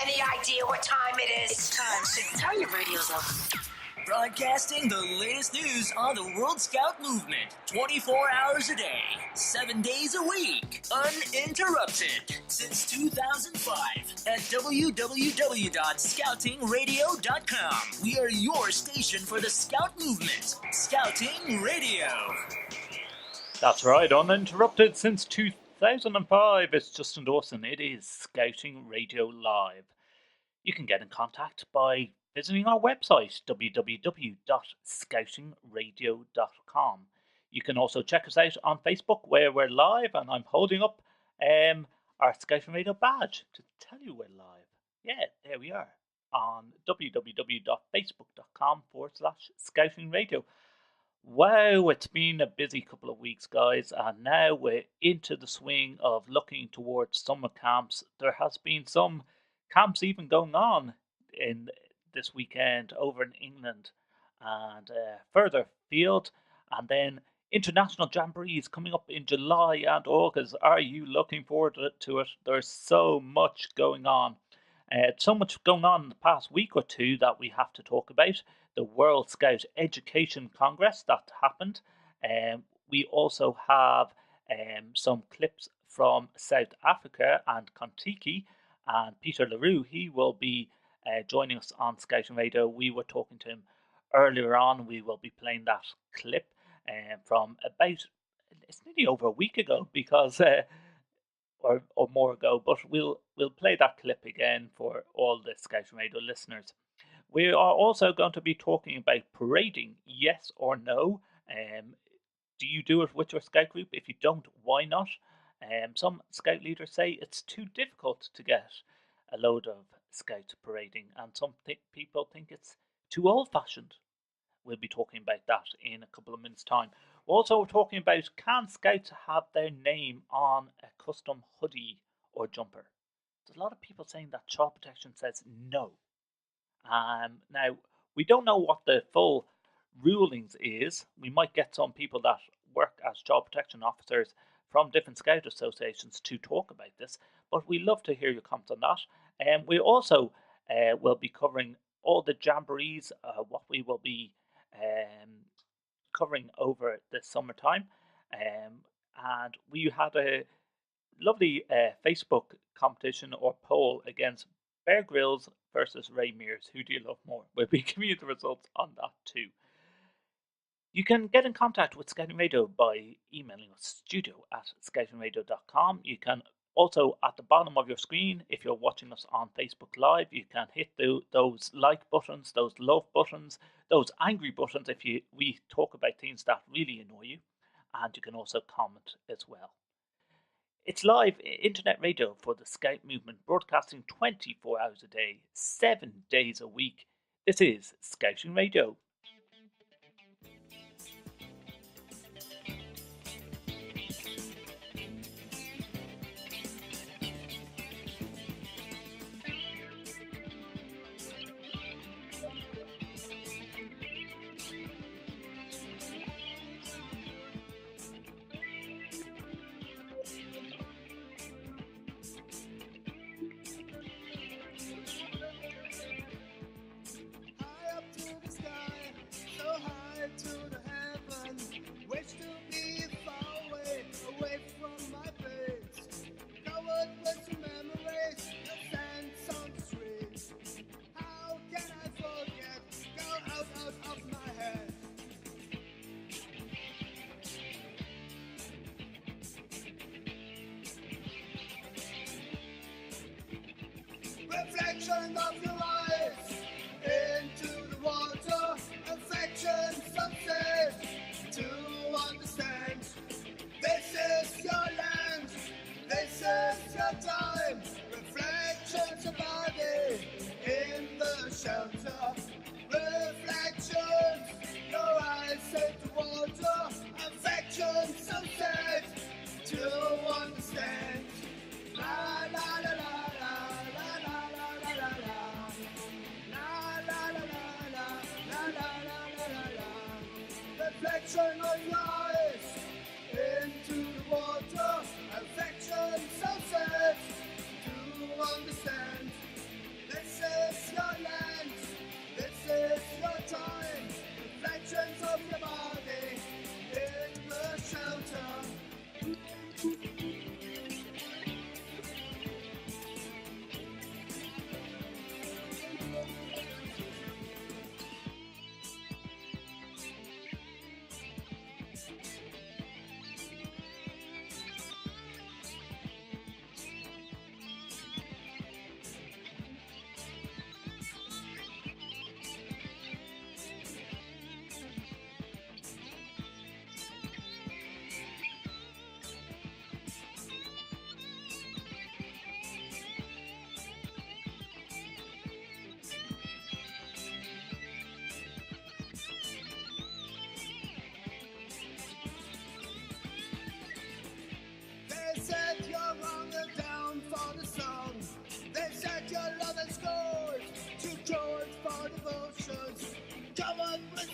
any idea what time it is? It's time, so turn your radios up. Broadcasting the latest news on the World Scout movement 24 hours a day, 7 days a week, uninterrupted since 2005 at www.scoutingradio.com. We are your station for the Scout movement, Scouting Radio. That's right, uninterrupted since 2005. It's Justin Dawson. It is Scouting Radio Live. You can get in contact by visiting our website, www.scoutingradio.com. You can also check us out on Facebook where we're live, and I'm holding up our Scouting Radio badge to tell you we're live. Yeah, there we are on www.facebook.com/Scouting Radio. Wow, it's been a busy couple of weeks, guys, and now we're into the swing of looking towards summer camps. There has been some camps even going on in this weekend over in England and further afield, and then international jamborees coming up in July and August. Are you looking forward to it? There's so much going on. So much going on in the past week or two that we have to talk about. The World Scout Education Congress that happened. We also have some clips from South Africa and Kontiki, and Peter LaRue, he will be joining us on Scouting Radio. We were talking to him earlier on. We will be playing that clip from about, it's nearly over a week ago, because or more ago, but we'll play that clip again for all the Scouting Radio listeners. We are also going to be talking about parading, yes or no. Do you do it with your scout group? If you don't, why not? Some scout leaders say it's too difficult to get a load of scouts parading, and some people think it's too old-fashioned. We'll be talking about that in a couple of minutes' time. We're also talking about, can scouts have their name on a custom hoodie or jumper? There's a lot of people saying that child protection says no. Now, we don't know what the full rulings is. We might get some people that work as child protection officers from different scout associations to talk about this, but we love to hear your comments on that. And we also will be covering all the jamborees, what we will be covering over the summertime. And we had a lovely Facebook competition or poll against Bear Grylls versus Ray Mears. Who do you love more? We'll be giving you the results on that too. You can get in contact with Scouting Radio by emailing us, studio@scoutingradio.com. You can also, at the bottom of your screen, if you're watching us on Facebook Live, you can hit those like buttons, those love buttons, those angry buttons if we talk about things that really annoy you. And you can also comment as well. It's live internet radio for the Scout movement, broadcasting 24 hours a day, 7 days a week. This is Scouting Radio. Reflection of your eyes into the water, affection, sunset to understand. This is your land, this is your time. Reflections of body in the shelter. Reflections, your eyes into water, affection, sunset to understand. La la la la la la la la la la.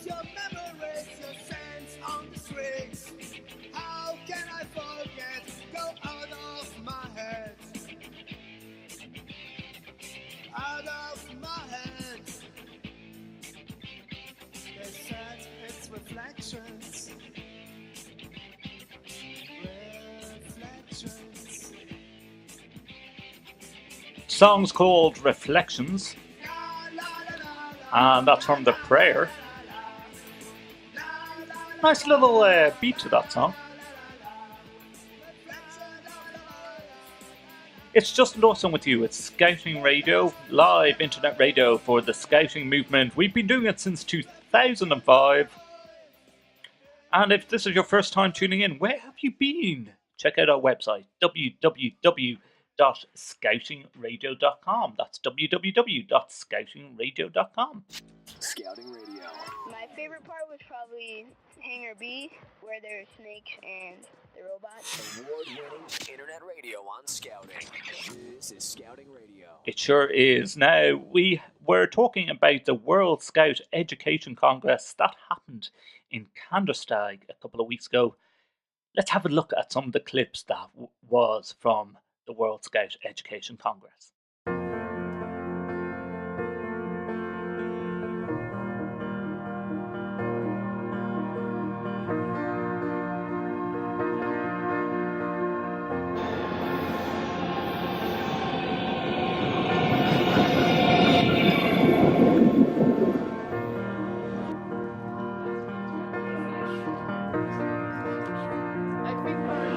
your memories, your sense on the streets. How can I forget? Go out of my head. Out of my head. They said it's reflections. Reflections. Song's called Reflections, and that's from The Prayer. Nice little beat to that song. It's just Dawson with you. It's Scouting Radio, live internet radio for the Scouting movement. We've been doing it since 2005. And if this is your first time tuning in, where have you been? Check out our website, www.scoutingradio.com. That's www.scoutingradio.com. Scouting Radio. My favorite part was probably Hangar B, where there's snakes and the robots. Award-winning internet radio on Scouting. This is Scouting Radio. It sure is. Now, we were talking about the World Scout Education Congress that happened in Kandersteg a couple of weeks ago. Let's have a look at some of the clips that was from the World Scout Education Congress.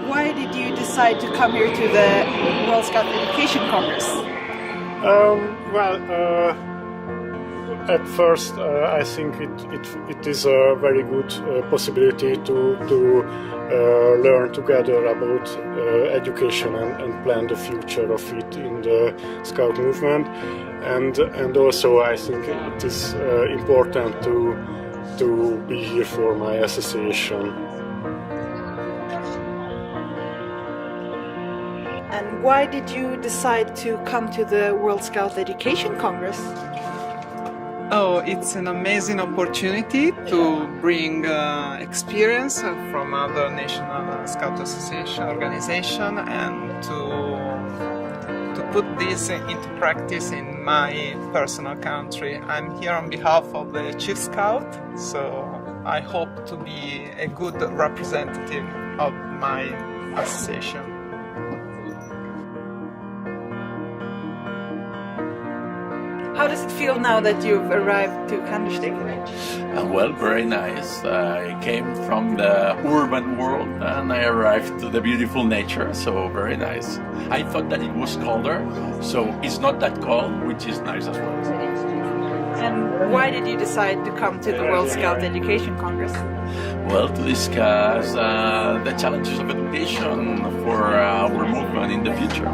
Why did you decide to come here to the World Scout Education Congress? At first, I think it is a very good possibility to learn together about education and plan the future of it in the Scout movement, and also I think it is important to be here for my association. And why did you decide to come to the World Scout Education Congress? Oh, it's an amazing opportunity to bring experience from other national Scout Association organization and to put this into practice in my personal country. I'm here on behalf of the Chief Scout, so I hope to be a good representative of my association. How does it feel now that you've arrived to Kandersteg? Well, very nice. I came from the urban world and I arrived to the beautiful nature, so very nice. I thought that it was colder, so it's not that cold, which is nice as well. And why did you decide to come to the World Scout Education Congress? Well, to discuss the challenges of education for our movement in the future.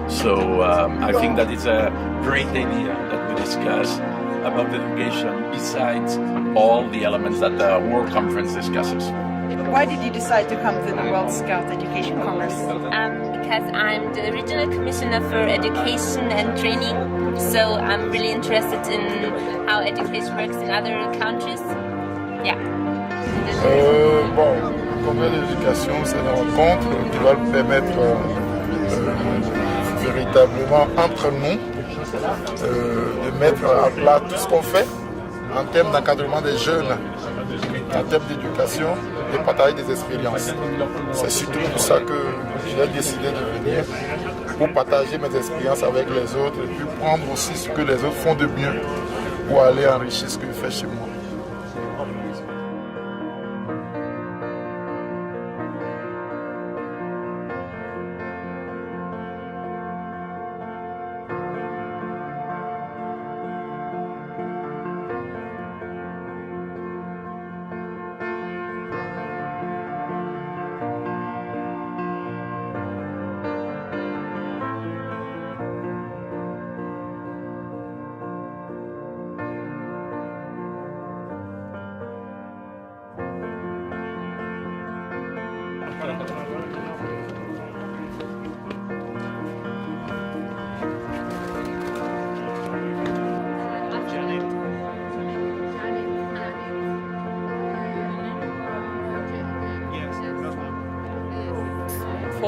So I think that it's a great idea that we discuss about education besides all the elements that the World Conference discusses. Why did you decide to come to the World Scout Education Congress? Because I'm the Regional Commissioner for Education and Training, so I'm really interested in how education works in other countries. Yeah. Bon, le congrès d'éducation, c'est une rencontre qui va permettre véritablement entre nous de mettre à plat tout ce qu'on fait en termes d'encadrement des jeunes, en termes d'éducation, et partager des expériences. C'est surtout pour ça que j'ai décidé de venir, pour partager mes expériences avec les autres et puis prendre aussi ce que les autres font de mieux pour aller enrichir ce que je fais chez moi.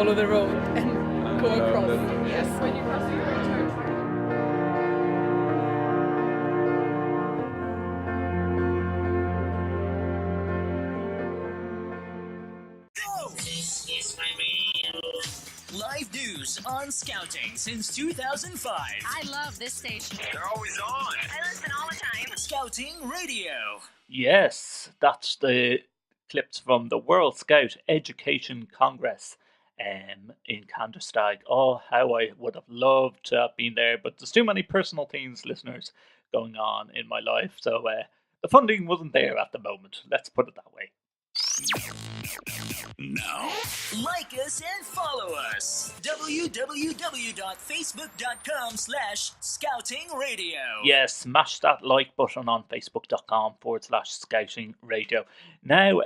follow the road and go across. Yes. When you cross, you return. This is my radio. Live news on Scouting since 2005. I love this station. They're always on. I listen all the time. Scouting Radio. Yes, that's the clips from the World Scout Education Congress in Kandersteg. Oh, how I would have loved to have been there, but there's too many personal things, listeners, going on in my life, so the funding wasn't there at the moment. Let's put it that way. Now, like us and follow us. www.facebook.com/scoutingradio. Yes, smash that like button on facebook.com/scouting radio. Now,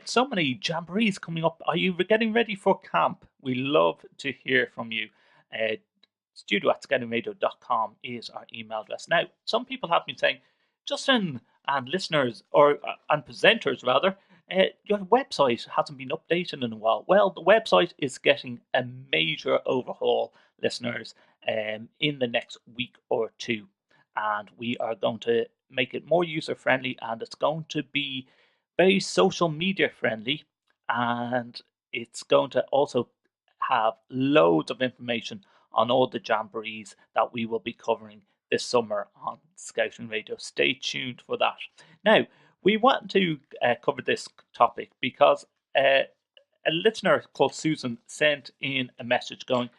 so many jamborees coming up. Are you getting ready for camp? We love to hear from you. studio@scoutingradio.com is our email address. Now, some people have been saying, Justin and listeners, and presenters rather, your website hasn't been updated in a while. Well, the website is getting a major overhaul, listeners, in the next week or two. And we are going to make it more user-friendly, and it's going to be very social media friendly. And it's going to also have loads of information on all the jamborees that we will be covering this summer on Scouting Radio. Stay tuned for that. Now, we want to cover this topic because a listener called Susan sent in a message going,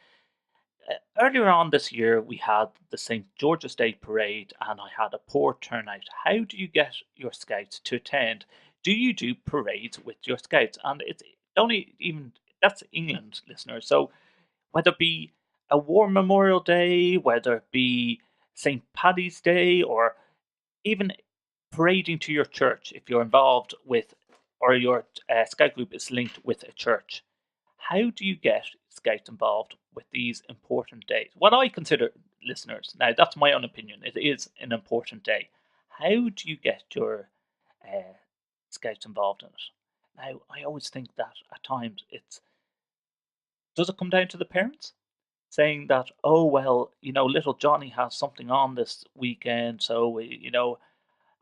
earlier on this year we had the St. George's Day parade and I had a poor turnout. How do you get your scouts to attend? Do you do parades with your scouts? And it's only even, that's England, listeners. So whether it be a War Memorial Day, whether it be St. Paddy's Day, or even parading to your church if you're involved with, or your scout group is linked with a church. How do you get scouts involved with these important days? What I consider, listeners, now that's my own opinion, it is an important day. How do you get your scouts involved in it? Now, I always think that at times does it come down to the parents? Saying that, oh, well, little Johnny has something on this weekend, so,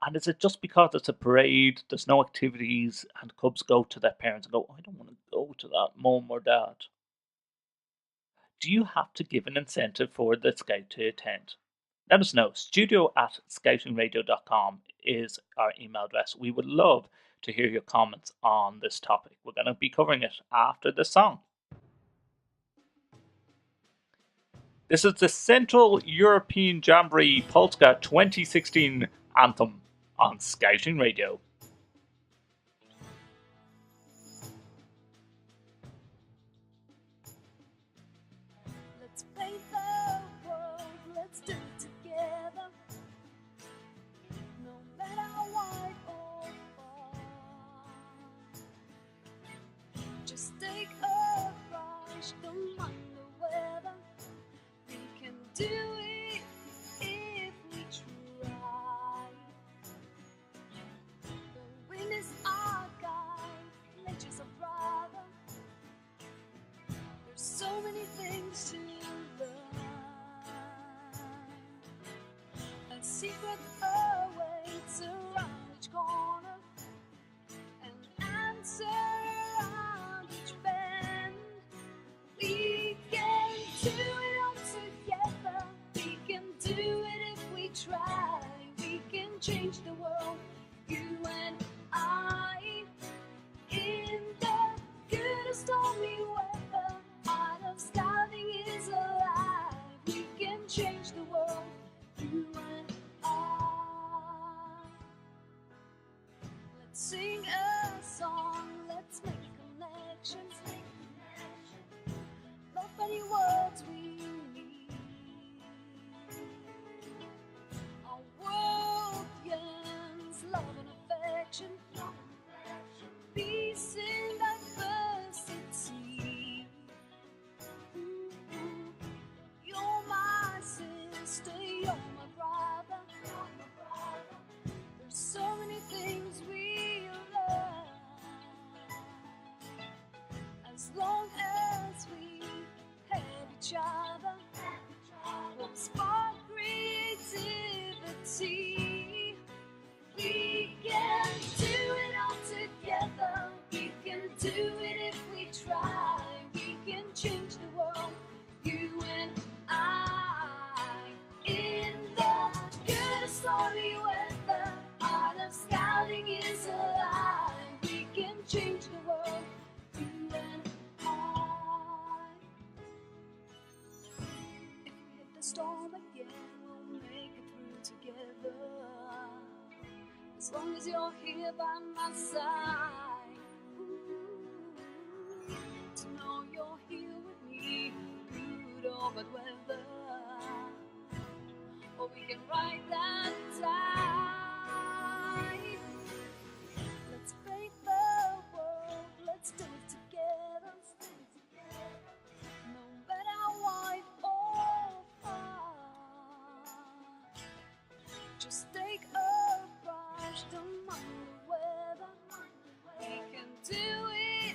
and is it just because it's a parade, there's no activities, and cubs go to their parents and go, I don't want to go to that, mum or dad? Do you have to give an incentive for the scout to attend? Let us know. studio@scoutingradio.com is our email address. We would love to hear your comments on this topic. We're going to be covering it after the song. This is the Central European Jamboree Polska 2016 anthem on Scouting Radio. Let's paint the world, let's do it together. No matter wide or far. Just take a rush, don't mind the weather. We can do it if we try. The wind is our guide, nature's a brother. There's so many things to learn. A secret awaits around each corner, an answer around each bend. We can do it all together. We can do it if we try. We can change the world, you and I. In the good or stormy weather, art of scouting is alive. We can change the world, you and I. Let's sing a song, let's make connections. Not many words we need. Our world yearns love and affection. Peace in diversity. You're my sister. spark creativity. We can do it all together. We can do it if we try. We can change the world, you and I. In the good of stormy weather, art of scouting is alive. We can change the world, you and I. If we hit the storm again, we'll make it through together. As long as you're here by my side, to know you're here with me, good or bad weather. Or we can ride that tide. Let's break the world, let's do it together. No matter wide or far, just take a brush, don't mind the weather. We can do it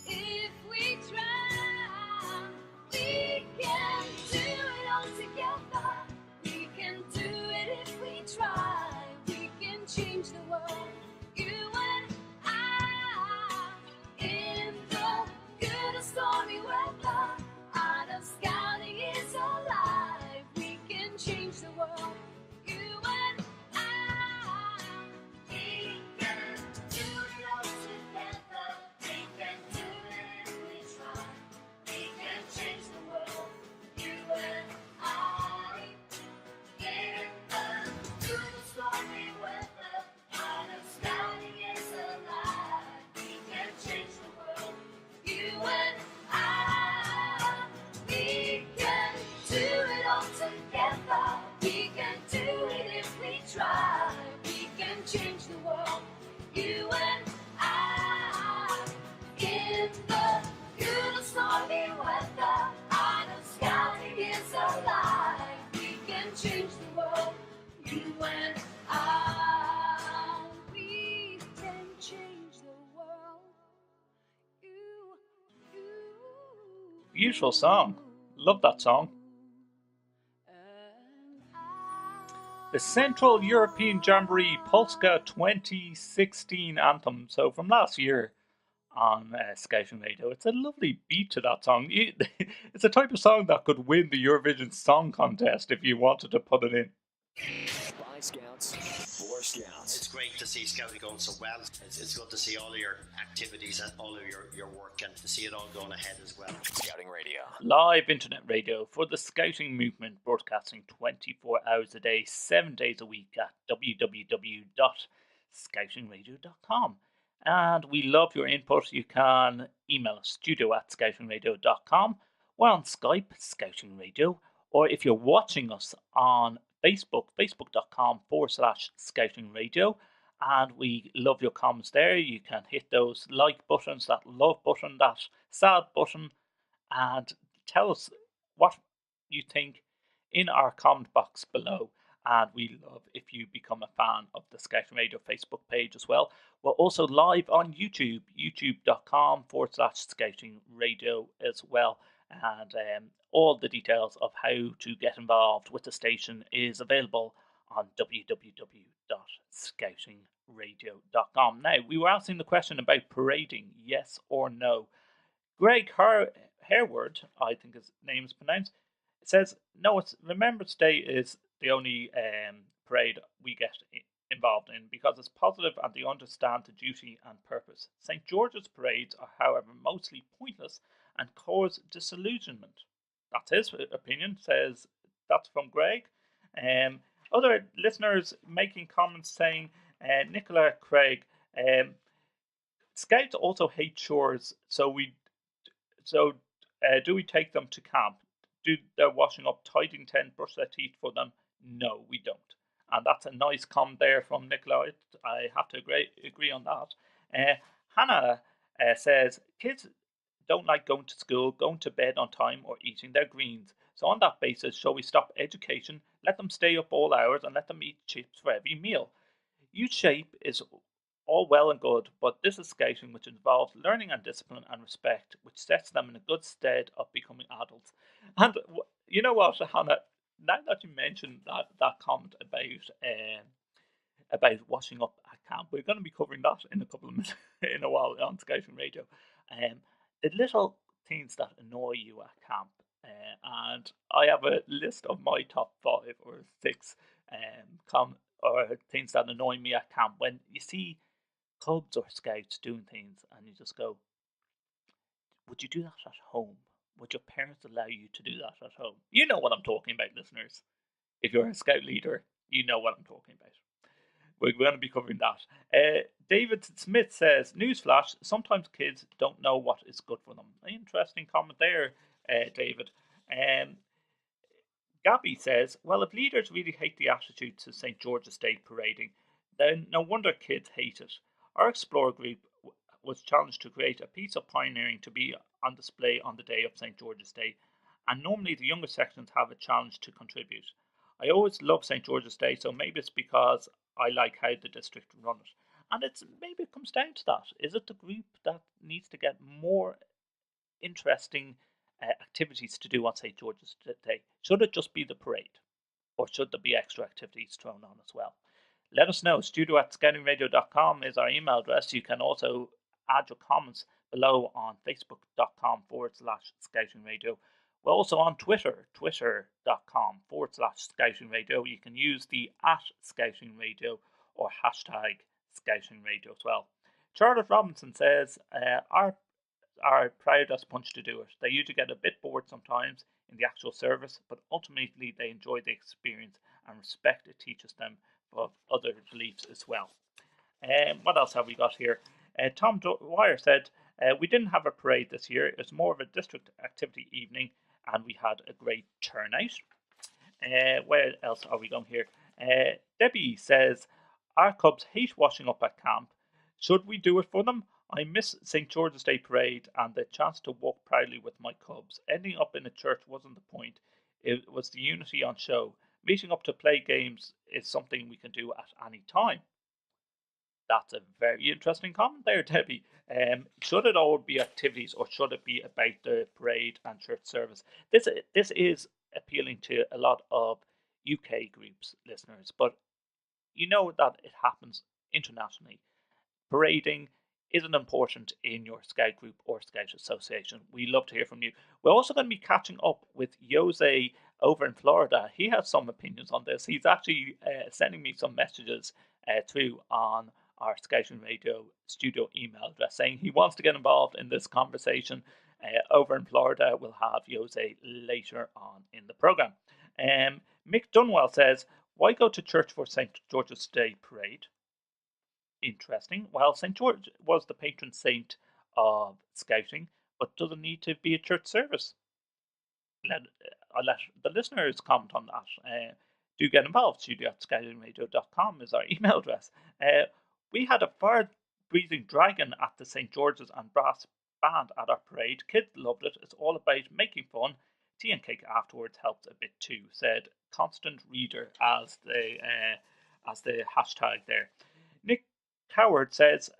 if we try. We can do it all together. We can do it if we try. We can change the world, you and I. In the good of stormy weather, art of scouting is alive. We can change the world, you and I. We can do it all together. We can do it if we try. We can change the world, you and I. In the good of stormy weather, art of scouting is alive. We can change the world, you and I. We can do it all together. We can do it if we try. We can change the world, you and I. In the good of stormy weather, art of scouting is alive. We can change the world, you and I. We can change the world, you. Beautiful song. Love that song. The Central European Jamboree Polska 2016 anthem. So from last year on Scouting Radio. It's a lovely beat to that song. It's a type of song that could win the Eurovision Song Contest if you wanted to put it in. By Scouts, for Scouts. It's great to see Scouting going so well. It's good to see all of your activities and all of your work and to see it all going ahead as well. Scouting Radio. Live internet radio for the Scouting movement, broadcasting 24 hours a day, 7 days a week at www.scoutingradio.com. And we love your input. You can email us, studio@scoutingradio.com. We're on Skype, Scouting Radio. Or if you're watching us on Facebook, facebook.com/Scouting Radio. And we love your comments there. You can hit those like buttons, that love button, that sad button, and tell us what you think in our comment box below. And we love if you become a fan of the Scouting Radio Facebook page as well. We're also live on YouTube, youtube.com/Scouting Radio as well. And all the details of how to get involved with the station is available on www.scoutingradio.com. Now, we were asking the question about parading, yes or no. Greg Harewood, I think his name is pronounced, says, no, it's Remembrance Day is the only parade we get involved in because it's positive and they understand the duty and purpose. St. George's parades are, however, mostly pointless and cause disillusionment. That's his opinion, says that's from Greg. Other listeners making comments saying, Nicola Craig, Scouts also hate chores, so do we take them to camp? Do their washing up, tidying tent, brush their teeth for them? No, we don't. And that's a nice comment there from Nicola. I have to agree on that. Hannah says, kids don't like going to school, going to bed on time, or eating their greens. So on that basis, shall we stop education, let them stay up all hours, and let them eat chips for every meal? Youth shape is all well and good, but this is scouting which involves learning and discipline and respect, which sets them in a good stead of becoming adults. And you know what, Hannah? now that you mentioned that comment about washing up at camp, we're going to be covering that in a couple of minutes, in a while on Scouting Radio. The little things that annoy you at camp, and I have a list of my top 5 or 6 or things that annoy me at camp. When you see Cubs or Scouts doing things, and you just go, "Would you do that at home? Would your parents allow you to do that at home?" You know what I'm talking about, listeners. If you're a Scout leader, you know what I'm talking about. We're going to be covering that. David Smith says, "Newsflash, sometimes kids don't know what is good for them." Interesting comment there, David. Gabby says, "Well, if leaders really hate the attitude to St. George's Day parading, then no wonder kids hate it. Our Explorer group was challenged to create a piece of pioneering to be on display on the day of St. George's Day, and normally the younger sections have a challenge to contribute. I always love St. George's Day, so maybe it's because I like how the district run it." And maybe it comes down to that. Is it the group that needs to get more interesting activities to do on St. George's Day? Should it just be the parade? Or should there be extra activities thrown on as well? Let us know. studio@scoutingradio.com is our email address. You can also add your comments below on facebook.com/scoutingradio. We're also on Twitter, twitter.com/scoutingradio. You can use the @scoutingradio or #scoutingradio as well. Charlotte Robinson says, are proud as punch to do it. They usually get a bit bored sometimes in the actual service, but ultimately they enjoy the experience and respect it teaches them of other beliefs as well. What else have we got here? Tom Dwyer said, "We didn't have a parade this year. It was more of a district activity evening and we had a great turnout." Where else are we going here? Debbie says, "Our Cubs hate washing up at camp. Should we do it for them? I miss St. George's Day parade and the chance to walk proudly with my Cubs. Ending up in a church wasn't the point. It was the unity on show. Meeting up to play games is something we can do at any time." That's a very interesting comment there, Debbie. Should it all be activities or should it be about the parade and church service? This is appealing to a lot of UK groups, listeners, but you know that it happens internationally. Parading isn't important in your Scout group or Scout association. We love to hear from you. We're also going to be catching up with Jose over in Florida. He has some opinions on this. He's actually sending me some messages through on our Scouting Radio studio email address saying he wants to get involved in this conversation. Over in Florida, we'll have Jose later on in the program. Mick Dunwell says, "Why go to church for St. George's Day parade?" Interesting. Well, St. George was the patron saint of Scouting, but doesn't need to be a church service. I'll let the listeners comment on that. Do get involved. studio@scoutingradio.com is our email address. We had a fire-breathing dragon at the St. George's and brass band at our parade. Kids loved it. It's all about making fun. Tea and cake afterwards helped a bit too, said Constant Reader as the hashtag there. Nick Coward says,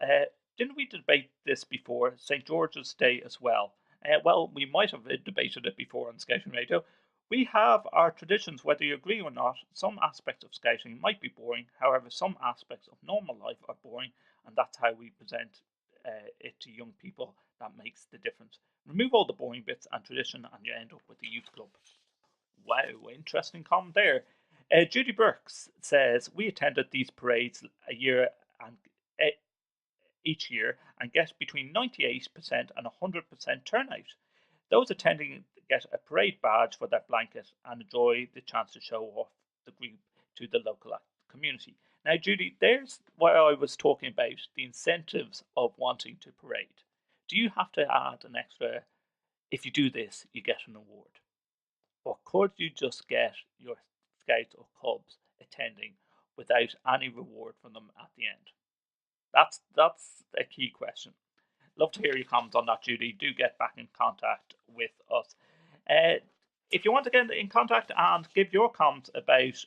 "Didn't we debate this before? St. George's Day as well." Well, we might have debated it before on Scouting Radio. We have our traditions, whether you agree or not. Some aspects of Scouting might be boring. However, some aspects of normal life are boring, and that's how we present it to young people that makes the difference. Remove all the boring bits and tradition, and you end up with the youth club. Wow, interesting comment there. Judy Burks says, "We attended these parades each year and get between 98% and 100% turnout. Those attending get a parade badge for their blanket and enjoy the chance to show off the group to the local community." Now, Judy, there's what I was talking about, the incentives of wanting to parade. Do you have to add an extra, if you do this, you get an award? Or could you just get your Scouts or Cubs attending without any reward from them at the end? That's a key question. Love to hear your comments on that, Judy. Do get back in contact with us. If you want to get in contact and give your comments about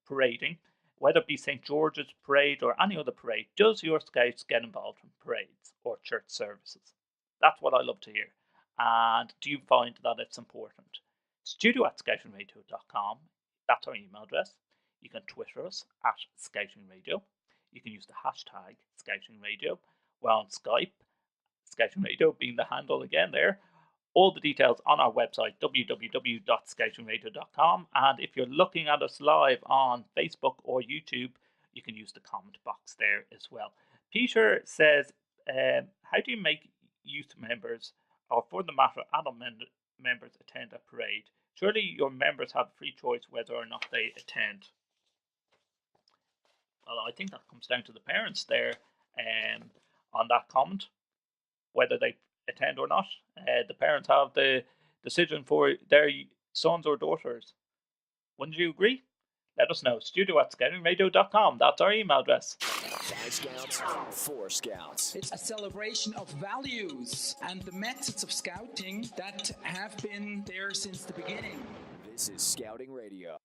parading, whether it be St. George's Parade or any other parade, does your Scouts get involved in parades or church services? That's what I love to hear. And do you find that it's important? studio@scoutingradio.com That's our email address. You can Twitter us at Scouting Radio. You can use the hashtag Scouting Radio. We're on Skype, Scouting Radio being the handle again there. All the details on our website, www.scoutingradio.com. And if you're looking at us live on Facebook or YouTube, you can use the comment box there as well. Peter says, how do you make youth members, or for the matter, adult members, attend a parade? Surely your members have free choice whether or not they attend. Well, I think that comes down to the parents there on that comment, whether they attend or not. The parents have the decision for their sons or daughters. Wouldn't you agree? Let us know. studio@scoutingradio.com. That's our email address. By Scouts, for Scouts. It's a celebration of values and the methods of scouting that have been there since the beginning. This is Scouting Radio.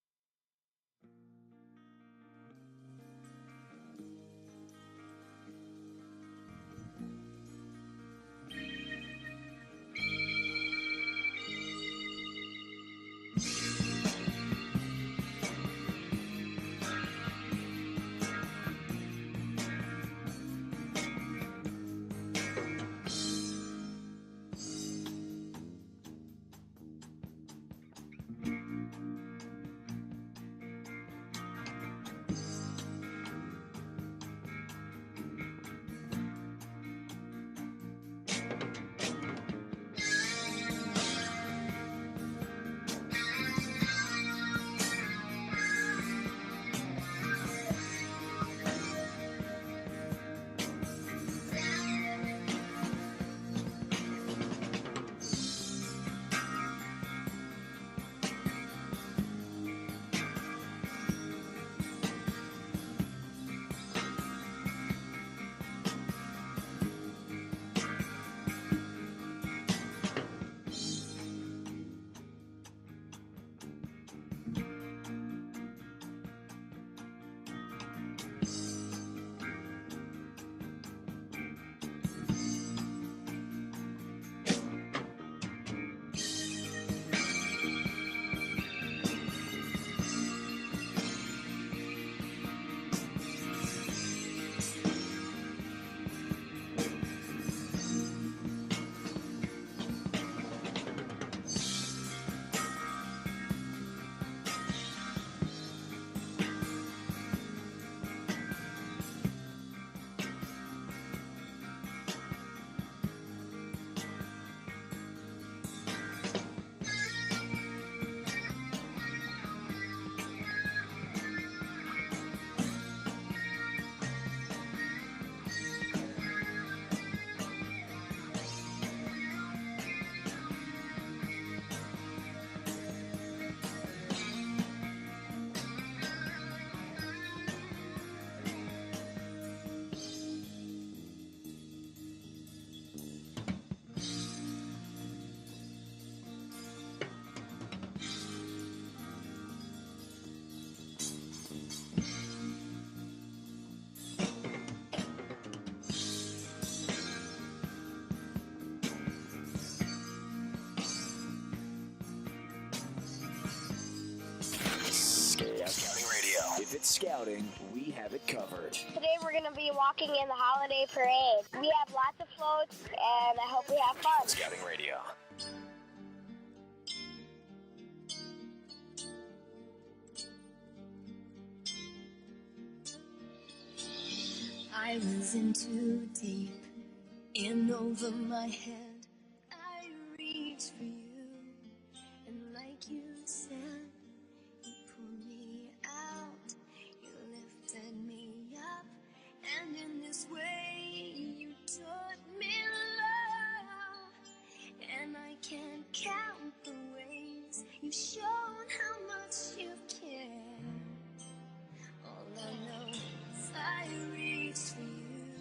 Scouting Radio. If it's scouting, we have it covered. Today we're going to be walking in the holiday parade. We have lots of floats, and I hope we have fun. Scouting Radio. I was in too deep, in over my head. I reached for you, and like you said, you pulled me out, you lifted me up, and in this way you taught me love. And I can't count the ways you've shown how much you care. All I know is I reached for you,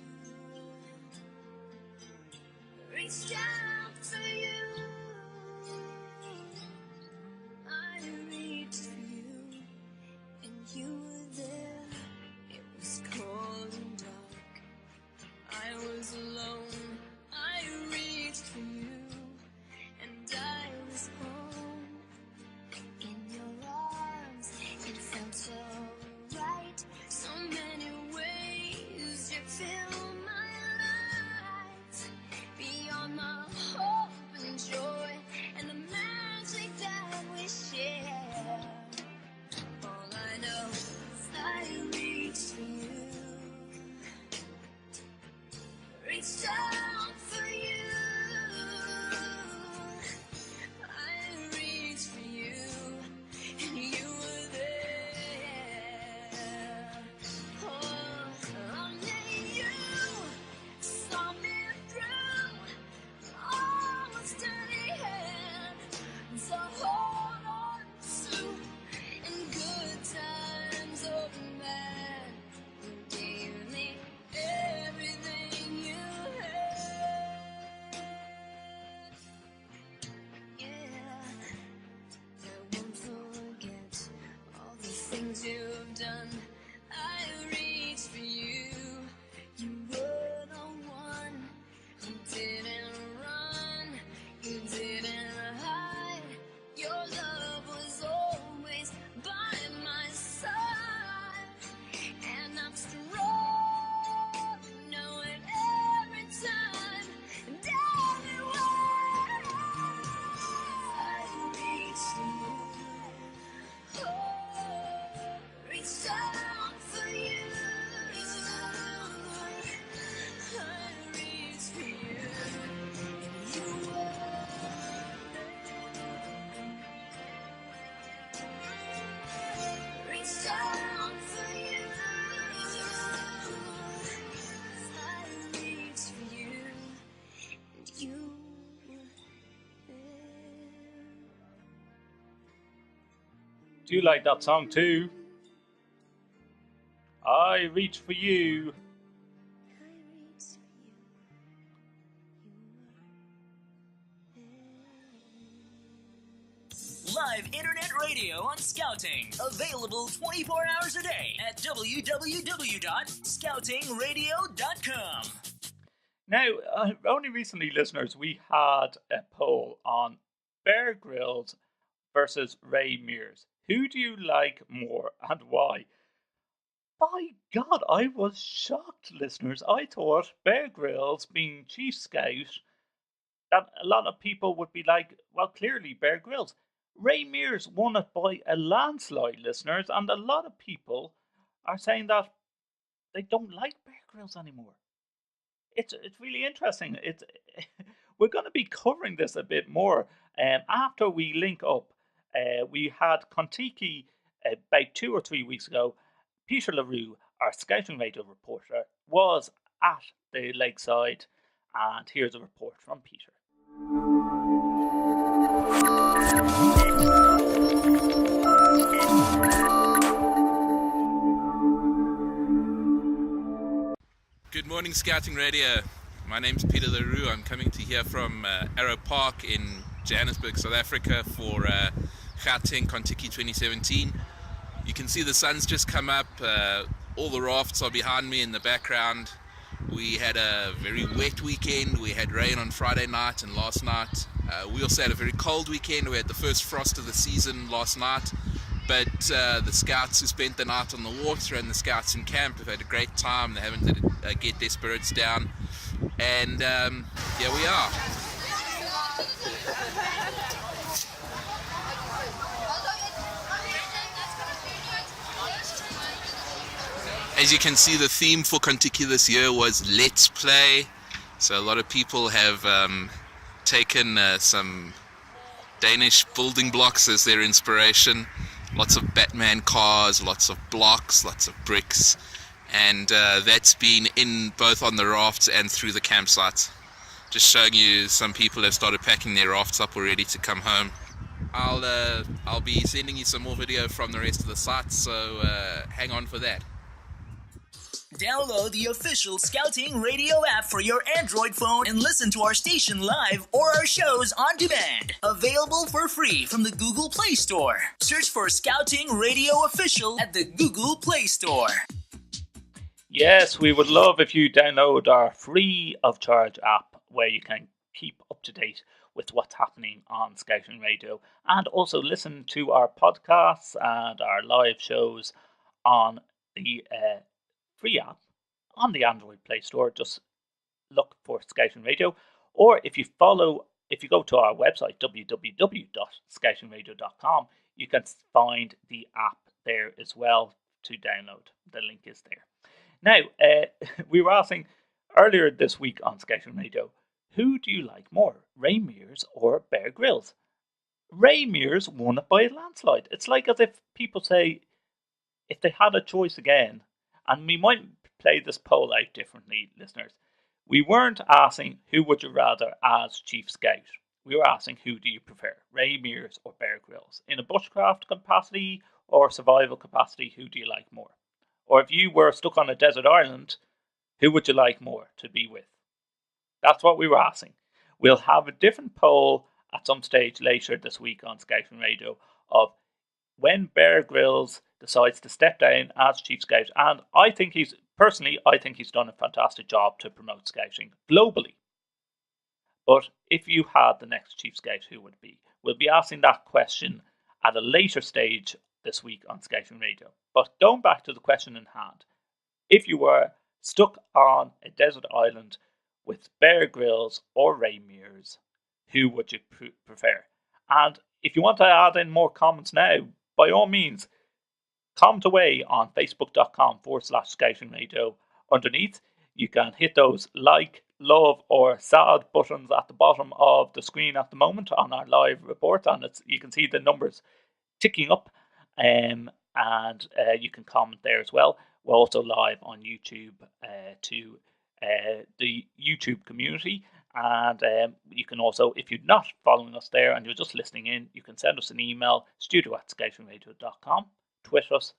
reached out for you. I reached for you, and you were there. It was cold and dark, I was alone. I reached for you, and I was home in your arms. fill my life beyond my hope and joy and the magic that we share. All I know is I reach for you, reach down for you. I reach for you, and you were there. Oh, only you saw me through. Oh, a steady hand to hold on to in good times or bad. You gave me everything you had. Yeah, I won't forget all the things you've done. I reach for you. You were the one. You didn't run. You didn't hide. Your love was always by my side. And I'm strong, knowing every time and everywhere I reach for you. Oh, reach down for you. I reach for you. And you were reach down for you. I reach for you. And you Do you like that song too? I reach for you. Live internet radio on Scouting. Available 24 hours a day at www.scoutingradio.com. Now, only recently, listeners, we had a poll on Bear Grylls versus Ray Mears. Who do you like more and why? By God, I was shocked, listeners. I thought Bear Grylls, being Chief Scout, that a lot of people would be like, well, clearly Bear Grylls. Ray Mears won it by a landslide, listeners, and a lot of people are saying that they don't like Bear Grylls anymore. It's really interesting. We're going to be covering this a bit more after we link up. We had Kontiki about 2 or 3 weeks ago. Peter LaRue, our Scouting Radio reporter, was at the lakeside, and here's a report from Peter. Good morning, Scouting Radio. My name's Peter LaRue. I'm coming to here from Arrow Park in Johannesburg, South Africa for Gauteng Kontiki 2017. You can see the sun's just come up. All the rafts are behind me in the background. We had a very wet weekend. We had rain on Friday night and last night. We also had a very cold weekend. We had the first frost of the season last night. But the scouts who spent the night on the water and the scouts in camp have had a great time. They haven't had to get their spirits down. And here we are. As you can see, the theme for Kontiki this year was Let's Play. So a lot of people have taken some Danish building blocks as their inspiration. Lots of Batman cars, lots of blocks, lots of bricks. And that's been in both on the rafts and through the campsite. Just showing you some people have started packing their rafts up already to come home. I'll be sending you some more video from the rest of the site, so hang on for that. Download the official Scouting Radio app for your Android phone and listen to our station live or our shows on demand. Available for free from the Google Play Store. Search for Scouting Radio Official at the Google Play Store. Yes, we would love if you download our free of charge app where you can keep up to date with what's happening on Scouting Radio and also listen to our podcasts and our live shows on the free app on the Android Play Store. Just look for Scouting Radio. Or if you go to our website, www.scoutingradio.com, you can find the app there as well to download. The link is there. Now, we were asking earlier this week on Scouting Radio, who do you like more, Ray Mears or Bear Grylls? Ray Mears won it by a landslide. It's like as if people say, if they had a choice again, and we might play this poll out differently, listeners. We weren't asking who would you rather as Chief Scout. We were asking who do you prefer, Ray Mears or Bear Grylls? In a bushcraft capacity or survival capacity, who do you like more? Or if you were stuck on a desert island, who would you like more to be with? That's what we were asking. We'll have a different poll at some stage later this week on Scouting Radio of when Bear Grylls decides to step down as Chief Scout. And I think he's done a fantastic job to promote scouting globally. But if you had the next Chief Scout, who would it be? We'll be asking that question at a later stage this week on Scouting Radio. But going back to the question in hand, if you were stuck on a desert island with Bear Grylls or Ray Mears, who would you prefer? And if you want to add in more comments now, by all means, comment away on facebook.com/Scouting Radio. Underneath, you can hit those like, love, or sad buttons at the bottom of the screen at the moment on our live report, and you can see the numbers ticking up, and you can comment there as well. We're also live on YouTube to the YouTube community, and you can also, if you're not following us there and you're just listening in, you can send us an email, studio@scoutingradio.com, tweet us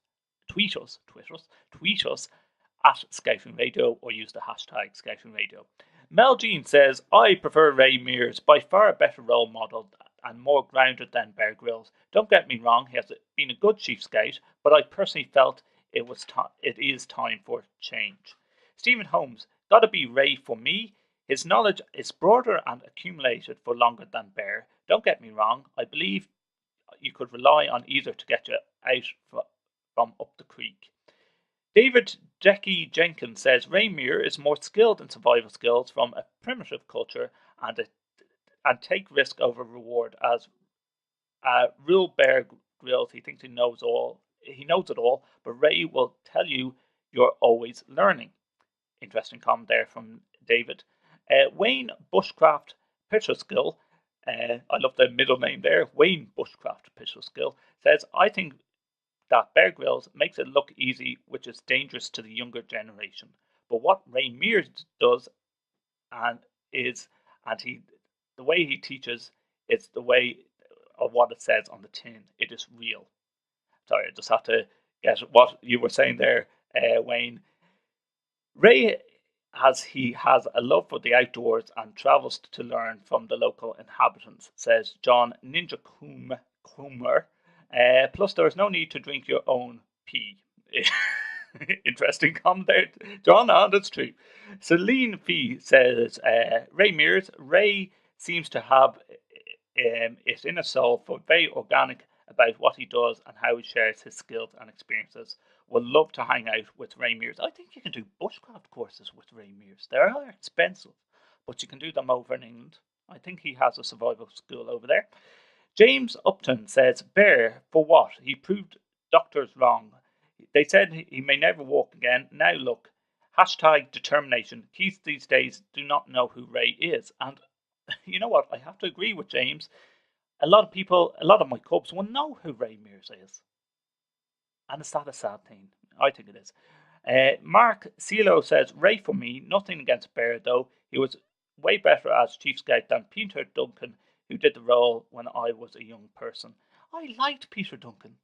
at Scouting Radio, or use the hashtag Scouting Radio. Mel Jean says, I prefer Ray Mears, by far a better role model and more grounded than Bear Grylls. Don't get me wrong, he has been a good Chief Scout, but I personally felt it is time for change. Stephen Holmes, gotta be Ray for me. His knowledge is broader and accumulated for longer than Bear. Don't get me wrong, I believe you could rely on either to get you out from up the creek. David Jackie Jenkins says Ray Mears is more skilled in survival skills from a primitive culture and take risk over reward. As real Bear Grylls, he thinks he knows it all, but Ray will tell you you're always learning. Interesting comment there from David. Wayne Bushcraft Pitcherskill, I love the middle name there, Wayne Bushcraft Pitcherskill, says, I think that Bear Grylls makes it look easy, which is dangerous to the younger generation. But what Ray Mears does, the way he teaches, it's the way of what it says on the tin. It is real. Sorry, I just have to get what you were saying there, Wayne. Ray has a love for the outdoors and travels to learn from the local inhabitants, says John Ninja Coomer. Plus, there is no need to drink your own pee. Interesting comment there, John, and it's true. Celine Fee says, Ray Mears, Ray seems to have it in his soul, for very organic about what he does and how he shares his skills and experiences. Would love to hang out with Ray Mears. I think you can do bushcraft courses with Ray Mears. They are expensive, but you can do them over in England. I think he has a survival school over there. James Upton says, Bear, for what? He proved doctors wrong. They said he may never walk again. Now look, hashtag determination. Kids these days do not know who Ray is. And you know what? I have to agree with James. A lot of my cubs will know who Ray Mears is. And is that a sad thing? I think it is. Mark Cielo says, Ray for me, nothing against Bear though. He was way better as Chief Scout than Peter Duncan, who did the role when I was a young person. I liked Peter Duncan.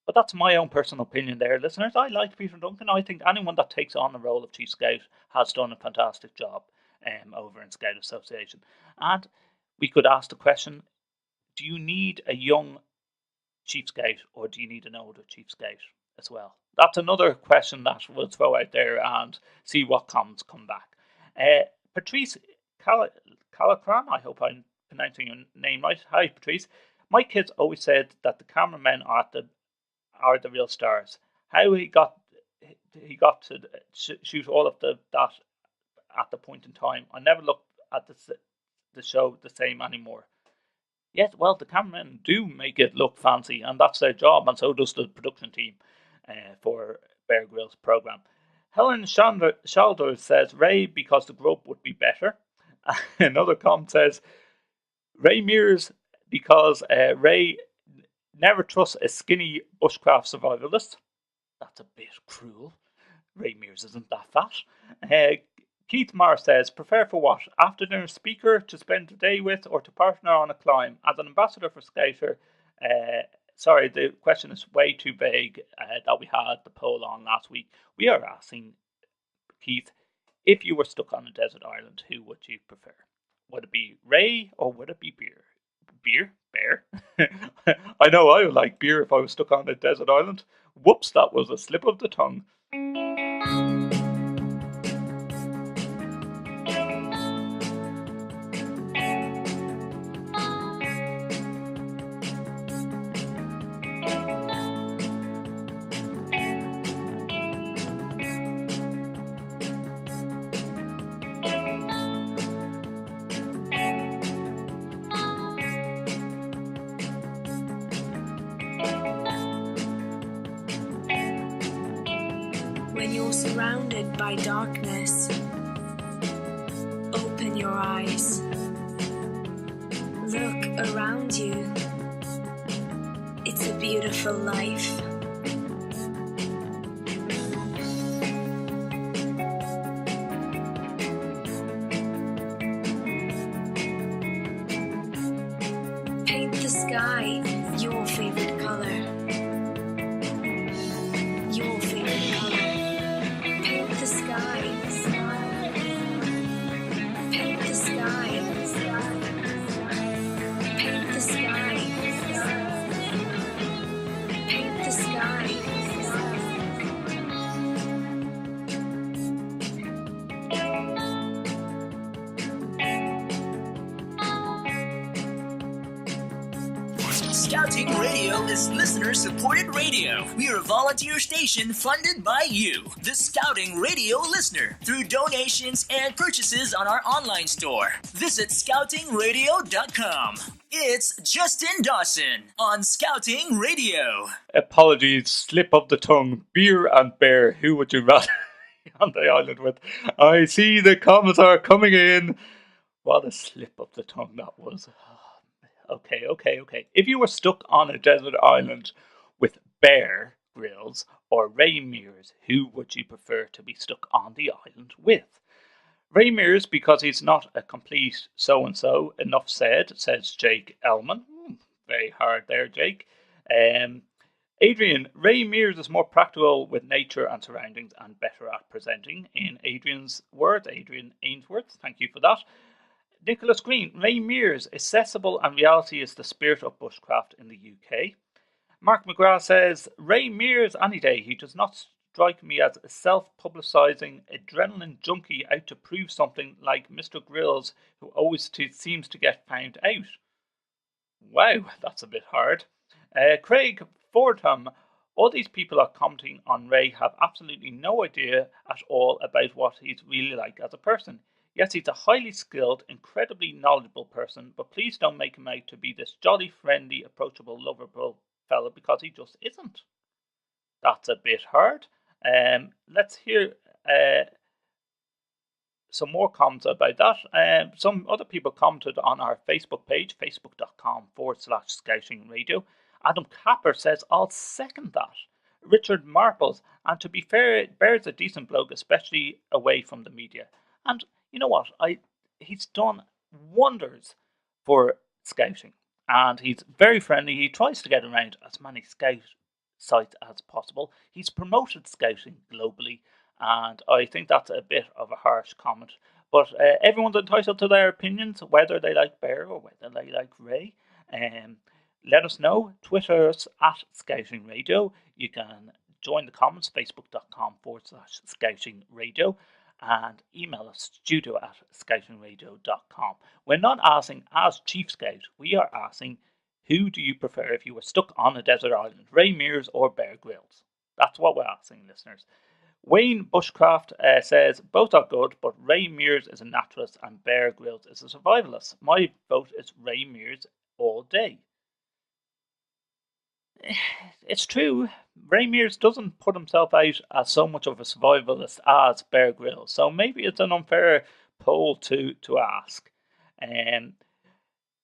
But that's my own personal opinion there, listeners. I liked Peter Duncan. I think anyone that takes on the role of Chief Scout has done a fantastic job over in Scout Association. And we could ask the question, do you need a young Chief Scout or do you need an older Chief Scout as well? That's another question that we'll throw out there and see what comments come back. Patrice Calacran, I hope I'm pronouncing your name right. Hi, Patrice. My kids always said that the cameramen are the real stars. How he got he got to shoot all of that at the point in time. I never looked at the show the same anymore. Yes, well, the cameramen do make it look fancy, and that's their job, and so does the production team for Bear Grylls' program. Helen Shalder says Ray because the grub would be better. Another comment says Ray Mears because Ray never trusts a skinny bushcraft survivalist. That's a bit cruel. Ray Mears isn't that fat. Keith Marr says, prefer for what? After dinner speaker to spend the day with or to partner on a climb? As an ambassador for Scouter, sorry, the question is way too vague that we had the poll on last week. We are asking, Keith, if you were stuck on a desert island, who would you prefer? Would it be Ray or would it be Bear? Bear? I know I would like beer if I was stuck on a desert island. Whoops, that was a slip of the tongue. When you're surrounded by darkness, open your eyes. Look around you. It's a beautiful life. Paint the sky your favorite color. Your favorite color. Paint the sky. Paint the sky. Paint the sky. Paint the sky. Scouting Radio is listener-supported radio. We are a volunteer station funded by you, the Scouting Radio listener, through donations and purchases on our online store. Visit scoutingradio.com. It's Justin Dawson on Scouting Radio. Apologies, slip of the tongue. Beer and bear, who would you rather be on the island with? I see the comments are coming in. What a slip of the tongue that was. Okay. If you were stuck on a desert island with Bear Grylls or Ray Mears, who would you prefer to be stuck on the island with? Ray Mears, because he's not a complete so-and-so, enough said, says Jake Elman. Very hard there, Jake. Adrian, Ray Mears is more practical with nature and surroundings and better at presenting. In Adrian's words, Adrian Ainsworth, thank you for that. Nicholas Green, Ray Mears, accessible and reality is the spirit of bushcraft in the UK. Mark McGrath says, Ray Mears any day. He does not strike me as a self-publicising adrenaline junkie out to prove something like Mr. Grylls, who always seems to get found out. Wow, that's a bit hard. Craig Fordham, all these people are commenting on Ray have absolutely no idea at all about what he's really like as a person. Yes, he's a highly skilled, incredibly knowledgeable person, but please don't make him out to be this jolly, friendly, approachable, lovable fella, because he just isn't. That's a bit hard. Let's hear some more comments about that. Some other people commented on our Facebook page, facebook.com/Scouting Radio. Adam Capper says, I'll second that. Richard Marples, and to be fair, Bear's a decent bloke, especially away from the media. And you know what? He's done wonders for Scouting, and he's very friendly. He tries to get around as many Scout sites as possible. He's promoted Scouting globally, and I think that's a bit of a harsh comment. But everyone's entitled to their opinions, whether they like Bear or whether they like Ray. Let us know. Twitter us at Scouting Radio. You can join the comments, facebook.com/Scouting Radio. And email us, studio@scoutingradio.com. We're not asking, as Chief Scout, we are asking, who do you prefer if you were stuck on a desert island, Ray Mears or Bear Grylls? That's what we're asking, listeners. Wayne Bushcraft says, both are good, but Ray Mears is a naturalist and Bear Grylls is a survivalist. My vote is Ray Mears all day. It's true, Ray Mears doesn't put himself out as so much of a survivalist as Bear Grylls, so maybe it's an unfair poll to ask.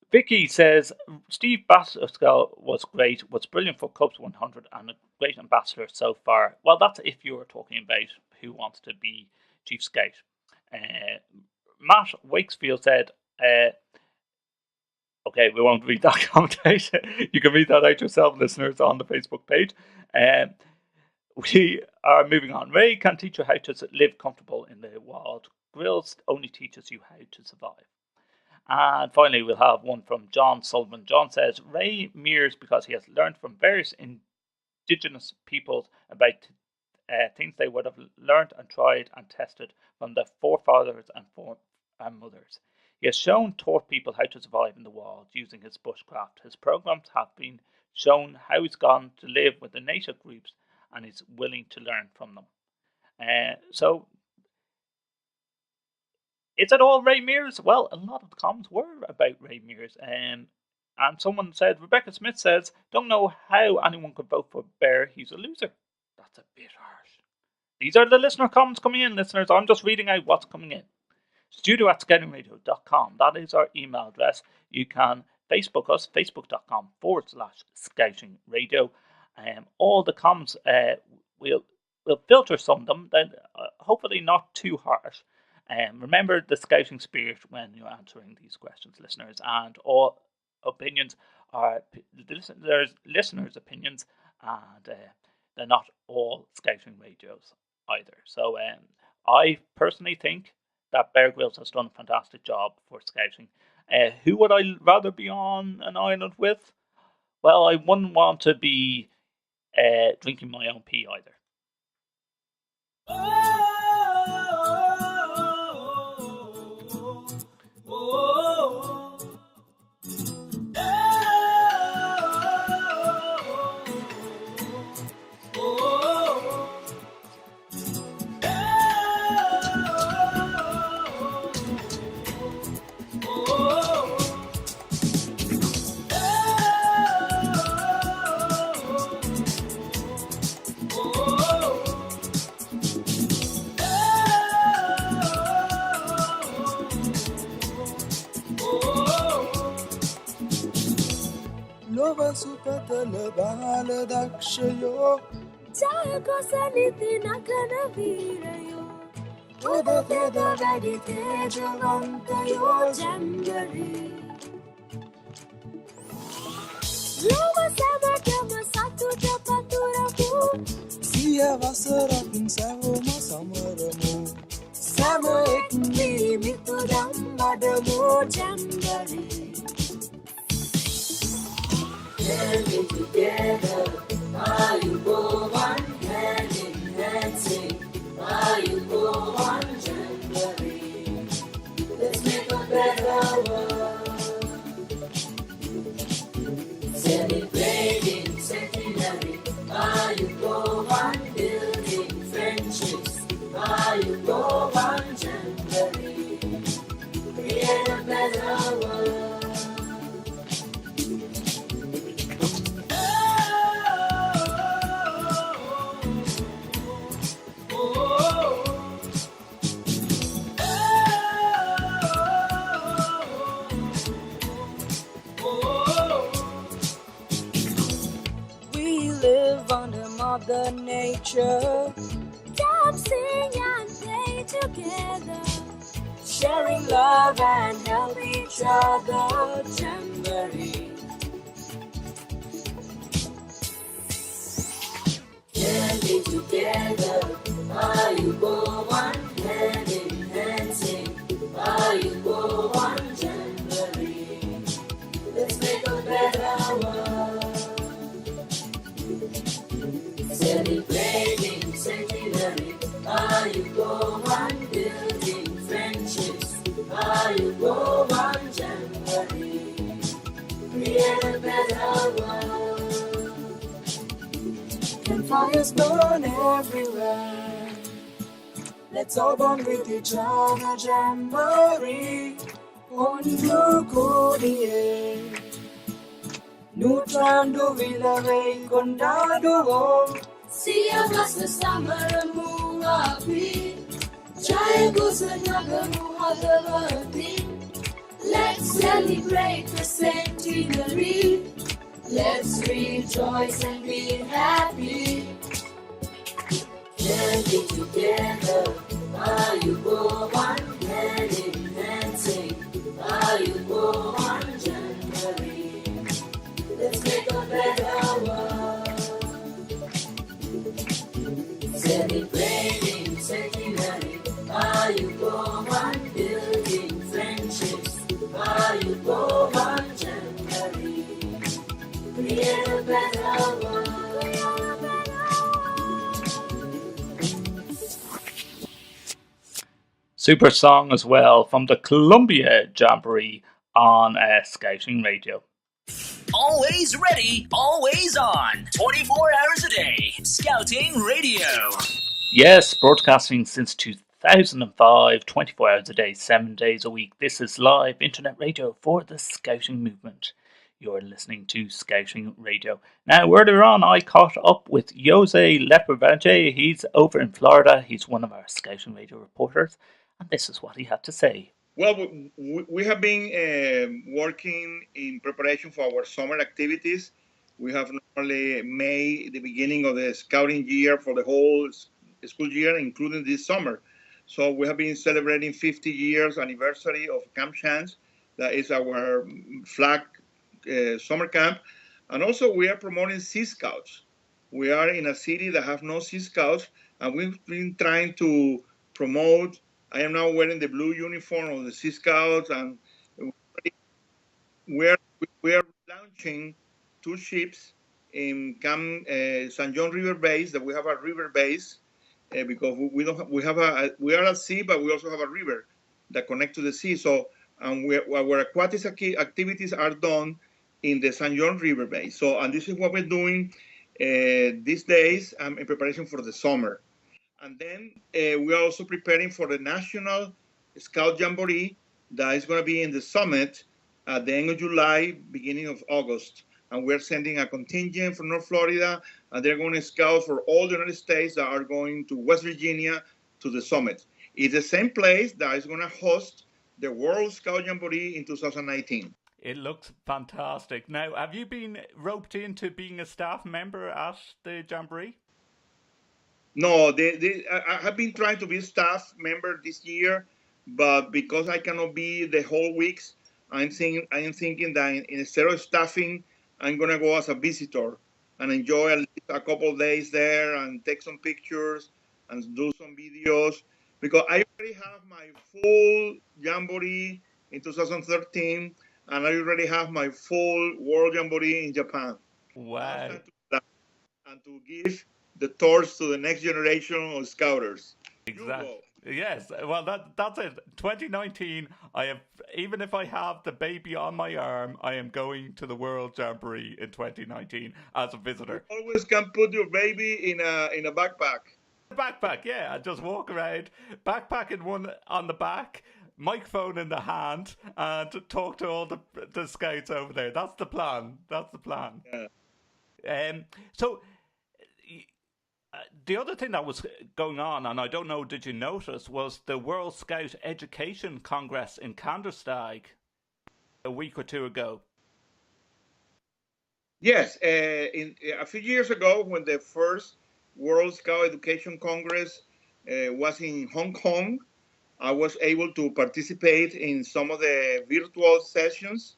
Vicky says, Steve Batterskull was great, was brilliant for Cubs 100 and a great ambassador so far. Well, that's if you're talking about who wants to be Chief Scout. Matt Wakesfield said, okay, we won't read that commentation. You can read that out yourself, listeners, on the Facebook page. We are moving on. Ray can teach you how to live comfortable in the wild. Grylls only teaches you how to survive. And finally, we'll have one from John Sullivan. John says, Ray Mears, because he has learned from various indigenous peoples about things they would have learned and tried and tested from their forefathers and mothers. He has taught people how to survive in the wild using his bushcraft. His programs have been shown how he's gone to live with the native groups and is willing to learn from them. So, is it all Ray Mears? Well, a lot of the comments were about Ray Mears. And someone said, Rebecca Smith says, don't know how anyone could vote for Bear. He's a loser. That's a bit harsh. These are the listener comments coming in, listeners. I'm just reading out what's coming in. studio@scoutingradio.com. That is our email address. You can Facebook us, facebook.com/scoutingradio. All the comments, we'll filter some of them, then hopefully not too harsh. Remember the scouting spirit when you're answering these questions, listeners, and all opinions are listeners' opinions, and they're not all scouting radios either. So I personally think that Bear Grylls has done a fantastic job for scouting. Who would I rather be on an island with? Well, I wouldn't want to be drinking my own pee either. Together, are you go one hand in hand, sing, are you go one January? Let's make a better world. Celebrating centenary, are you go one building friendships, are you go one January? Create a better world. Mother Nature, dancing and play together, sharing love and help each other. Jamboree. Candy together, are you go one hand in hand, sing, are you go one Jamboree? Let's make a better world. Celebrating centenary, are you go one building friendships, are you go one January? Create a better world. Campfires burn everywhere, Let's all bond with each other, jamboree. Ondukudie. Nutrando vilaway kondaduo. Siapa sesama mengapi. Jaya gusanaga muhadavati. Let's celebrate the centenary. Let's rejoice and be happy. Dancing together, while you go on, dancing, while you go on, January. Let's make a better world. Celebrating centenary, while you go on, building friendships, while you go on, January. Create a better world. Super song as well from the Columbia Jamboree on Scouting Radio. Always ready, always on. 24 hours a day. Scouting Radio. Yes, broadcasting since 2005, 24 hours a day, 7 days a week. This is live internet radio for the Scouting movement. You're listening to Scouting Radio. Now, earlier on, I caught up with Jose Lepervanche. He's over in Florida. He's one of our Scouting Radio reporters. And this is what he had to say. Well, we have been working in preparation for our summer activities. We have normally May, the beginning of the scouting year for the whole school year, including this summer. So we have been celebrating 50 years anniversary of Camp Chance. That is our flag summer camp. And also we are promoting Sea Scouts. We are in a city that have no Sea Scouts, and we've been trying to promote. I am now wearing the blue uniform of the Sea Scouts, and we are launching 2 ships in Camp San John River Base. That we have a river base because we are at sea, but we also have a river that connect to the sea. So our aquatic activities are done in the San John River Base. So, and this is what we're doing these days in preparation for the summer. And then we are also preparing for the National Scout Jamboree that is going to be in the summit at the end of July, beginning of August. And we're sending a contingent from North Florida, and they're going to scout for all the United States that are going to West Virginia to the summit. It's the same place that is going to host the World Scout Jamboree in 2019. It looks fantastic. Now, have you been roped into being a staff member at the Jamboree? No, I have been trying to be a staff member this year, but because I cannot be the whole weeks, I am thinking that instead of staffing, I'm going to go as a visitor and enjoy at least a couple of days there and take some pictures and do some videos, because I already have my full Jamboree in 2013, and I already have my full World Jamboree in Japan. Wow. And to give the torch to the next generation of scouters. Exactly. Yes. Well, that's it. 2019. Even if I have the baby on my arm, I am going to the World Jamboree in 2019 as a visitor. You always can put your baby in a backpack. Backpack, yeah. I just walk around, backpack in one on the back, microphone in the hand, and talk to all the scouts over there. That's the plan. Yeah. So. The other thing that was going on, and I don't know, did you notice, was the World Scout Education Congress in Kandersteg a week or two ago. Yes, a few years ago, when the first World Scout Education Congress was in Hong Kong, I was able to participate in some of the virtual sessions,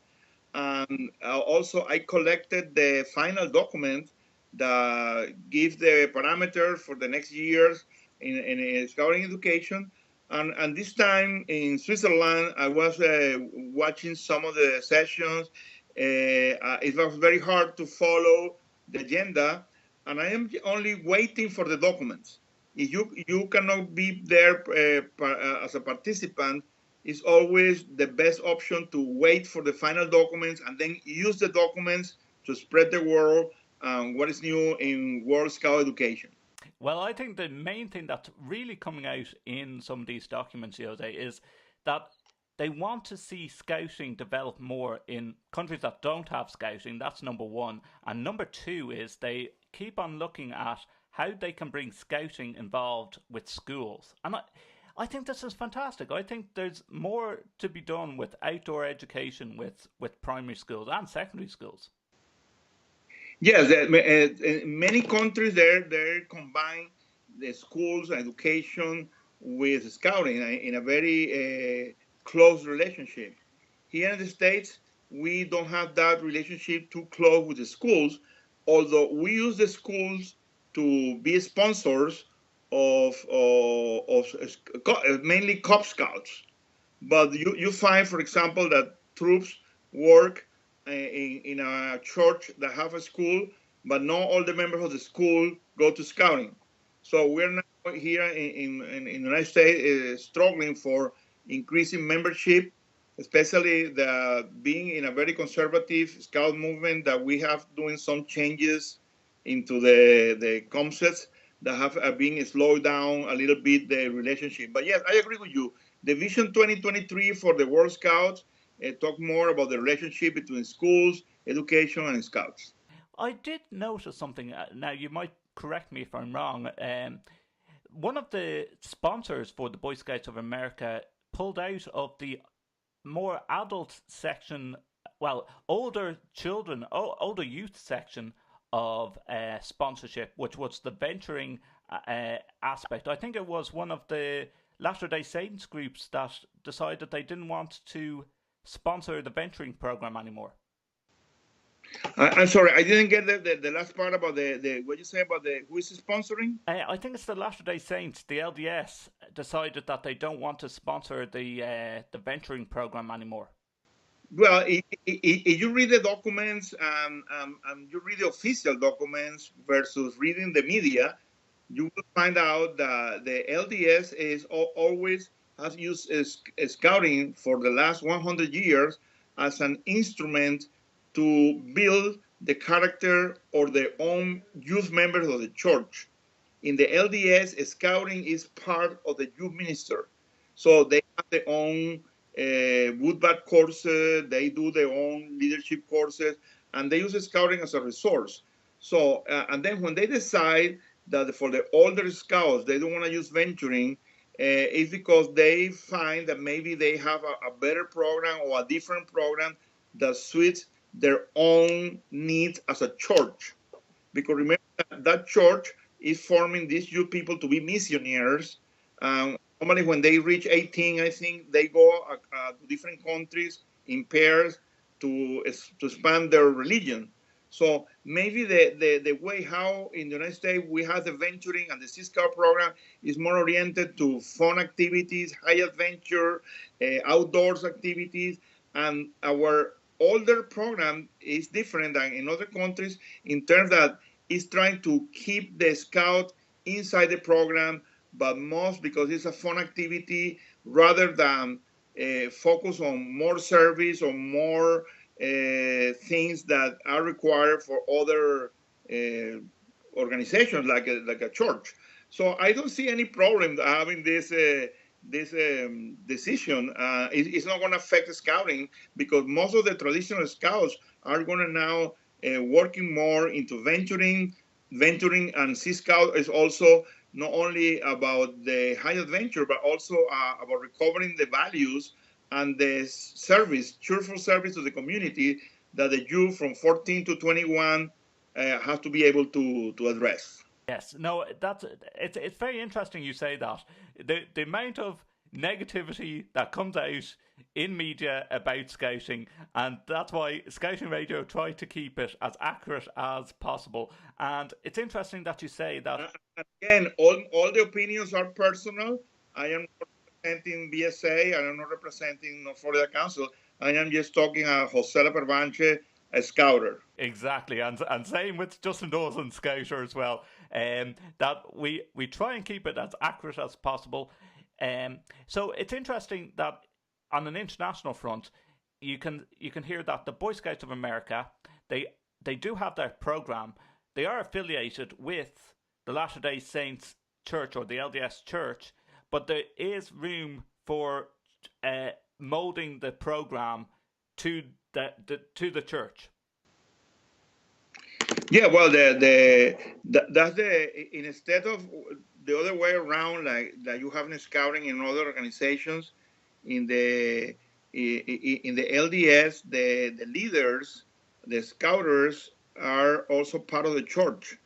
and also I collected the final document that gives the parameters for the next years in scouting education. And this time in Switzerland, I was watching some of the sessions. It was very hard to follow the agenda, and I am only waiting for the documents. If you cannot be there as a participant, it's always the best option to wait for the final documents and then use the documents to spread the word what is new in World Scout education. Well, I think the main thing that's really coming out in some of these documents, Jose, is that they want to see scouting develop more in countries that don't have scouting. That's number one. And number two is they keep on looking at how they can bring scouting involved with schools. And I think this is fantastic. I think there's more to be done with outdoor education with primary schools and secondary schools. Yes, in many countries they combine the schools education with scouting in a very close relationship. Here in the States, we don't have that relationship too close with the schools, although we use the schools to be sponsors of mainly Cub Scouts. But you find, for example, that troops work in a church that have a school, but not all the members of the school go to scouting. So we're now here in the United States struggling for increasing membership, especially being in a very conservative scout movement that we have doing some changes into the concepts that have been slowed down a little bit the relationship. But yes, I agree with you. The Vision 2023 for the World Scouts talk more about the relationship between schools, education, and scouts. I did notice something. Now, you might correct me if I'm wrong. One of the sponsors for the Boy Scouts of America pulled out of the more adult section, well, older children, older youth section of sponsorship, which was the venturing aspect. I think it was one of the Latter-day Saints groups that decided they didn't want to sponsor the venturing program anymore. I'm sorry, I didn't get the last part about the what you say about who is sponsoring? I think it's the Latter-day Saints, the LDS, decided that they don't want to sponsor the venturing program anymore. Well, if you read the documents and you read the official documents versus reading the media, you will find out that the LDS is always has used scouting for the last 100 years as an instrument to build the character or their own youth members of the church. In the LDS, scouting is part of the youth minister. So they have their own woodbat courses, they do their own leadership courses, and they use scouting as a resource. So, and then when they decide that for the older scouts, they don't want to use venturing, it's because they find that maybe they have a better program or a different program that suits their own needs as a church. Because remember, that church is forming these youth people to be missionaries. Normally, when they reach 18, I think they go to different countries in pairs to expand their religion. So maybe the way how in the United States we have the venturing and the Sea Scout program is more oriented to fun activities, high adventure, outdoors activities, and our older program is different than in other countries in terms that it's trying to keep the scout inside the program, but most because it's a fun activity rather than focus on more service or more things that are required for other organizations like a church. So I don't see any problem having this decision. It's not going to affect scouting because most of the traditional scouts are going to now working more into venturing. Venturing and Sea Scout is also not only about the high adventure, but also about recovering the values and the service, cheerful service to the community that the youth from 14 to 21 have to be able to address. Yes, no, it's very interesting you say that. The amount of negativity that comes out in media about scouting, and that's why Scouting Radio tried to keep it as accurate as possible. And it's interesting that you say that. Again, all the opinions are personal. I am not representing BSA. I am not representing Florida Council. I am just talking Jose Lepervanche, a scouter. Exactly, and same with Justin Dawson, scouter as well. That we try and keep it as accurate as possible. So it's interesting that on an international front, you can hear that the Boy Scouts of America, they do have their program. They are affiliated with the Latter-day Saints Church or the LDS Church, but there is room for molding the program to the church. Yeah, well, that's instead of the other way around, like that you have in scouting in other organizations, in the LDS, the leaders, the scouters are also part of the church,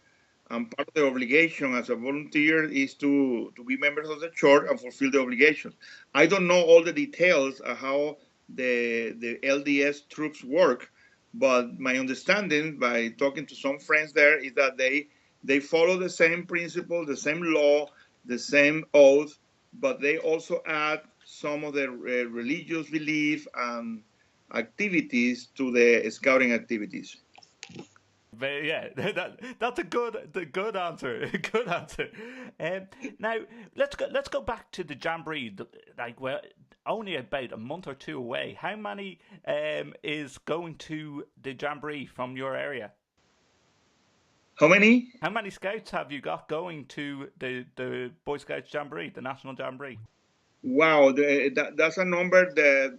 and part of the obligation as a volunteer is to be members of the church and fulfill the obligations. I don't know all the details of how the LDS troops work, but my understanding by talking to some friends there is that they follow the same principle, the same law, the same oath, but they also add some of the religious belief and activities to the scouting activities. Yeah, that's a good answer. Good answer. Now let's go back to the jamboree. Like, well, only about a month or two away. How many is going to the jamboree from your area? How many? How many scouts have you got going to the Boy Scouts jamboree, the national jamboree? Wow, that's a number that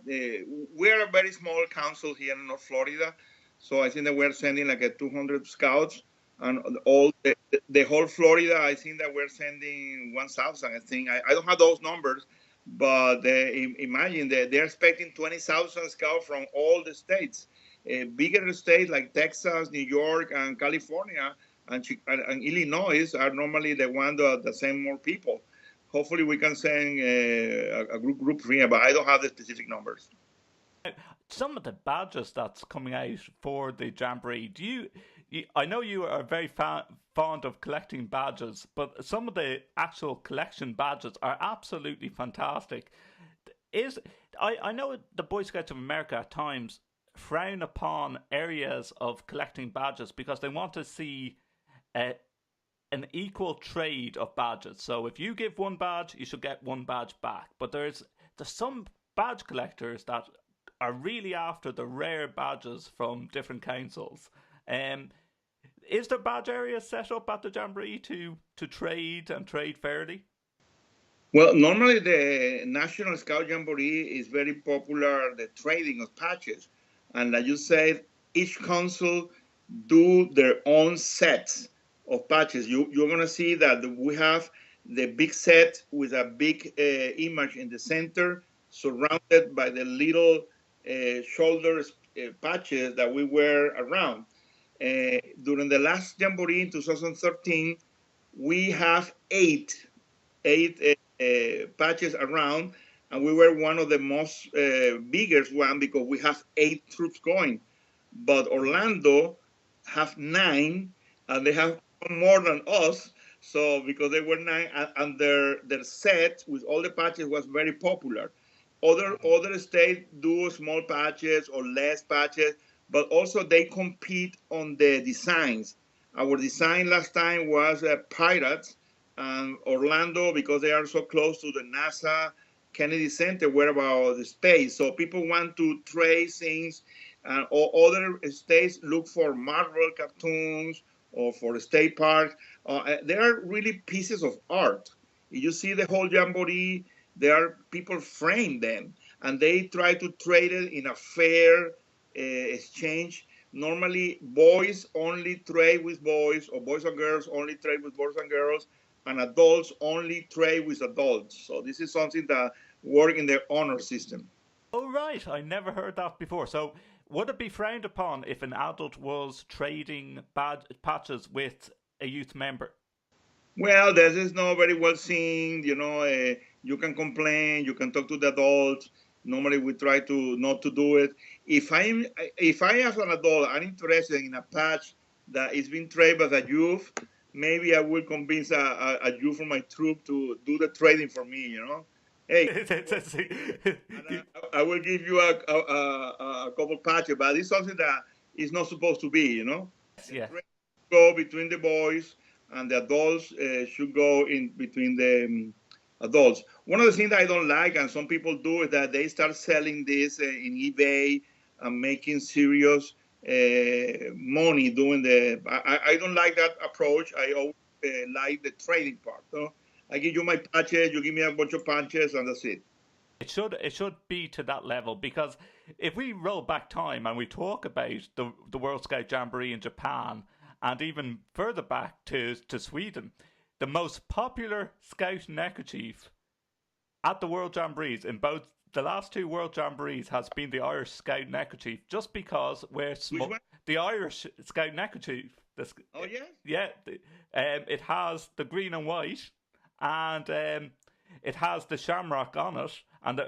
we're a very small council here in North Florida. So I think that we're sending like 200 scouts, and all the whole Florida, I think that we're sending 1,000. I think I don't have those numbers, but imagine that they're expecting 20,000 scouts from all the states. Bigger states like Texas, New York, and California, and Illinois are normally the ones that send more people. Hopefully, we can send a group here, but I don't have the specific numbers. Some of the badges that's coming out for the jamboree, I know you are very fond of collecting badges, but some of the actual collection badges are absolutely fantastic. I know the Boy Scouts of America at times frown upon areas of collecting badges because they want to see an equal trade of badges. So if you give one badge, you should get one badge back. But there's some badge collectors that are really after the rare badges from different councils. Is there badge areas set up at the jamboree to trade and trade fairly? Well, normally the National Scout Jamboree is very popular, the trading of patches. And like you said, each council do their own sets of patches. You're going to see that we have the big set with a big image in the center, surrounded by the little shoulder patches that we wear around. During the last Jamboree in 2013, we have eight patches around, and we were one of the most biggest one because we have 8 troops going. But Orlando have 9, and they have more than us. So because they were 9, and their set with all the patches was very popular. Other states do small patches or less patches, but also they compete on the designs. Our design last time was Pirates, and Orlando, because they are so close to the NASA Kennedy Center, were about the space. So people want to trade things, and other states look for Marvel cartoons or for the state park. There are really pieces of art. If you see the whole Jamboree, there are people frame them, and they try to trade it in a fair exchange. Normally, boys only trade with boys, or boys and girls only trade with boys and girls, and adults only trade with adults. So this is something that works in the honor system. Oh, right. I never heard that before. So would it be frowned upon if an adult was trading patches with a youth member? Well, this is not very well seen. You can complain, you can talk to the adults. Normally, we try to not to do it. If I as an adult am interested in a patch that is being traded by a youth, maybe I will convince a youth from my troop to do the trading for me. Hey, I will give you a couple patches, but it's something that is not supposed to be. Yeah. Go between the boys, and the adults should go in between the adults. One of the things that I don't like, and some people do, is that they start selling this in eBay and making serious money doing I don't like that approach. I always like the trading part. No? I give you my patches, you give me a bunch of patches, and that's it. It should be to that level, because if we roll back time and we talk about the World Scout Jamboree in Japan and even further back to Sweden, the most popular Scout neckerchief at the World Jamborees in both the last two World Jamborees has been the Irish Scout neckerchief, just because we're the Irish Scout neckerchief. Oh yeah, yeah. It has the green and white, and it has the shamrock on it, and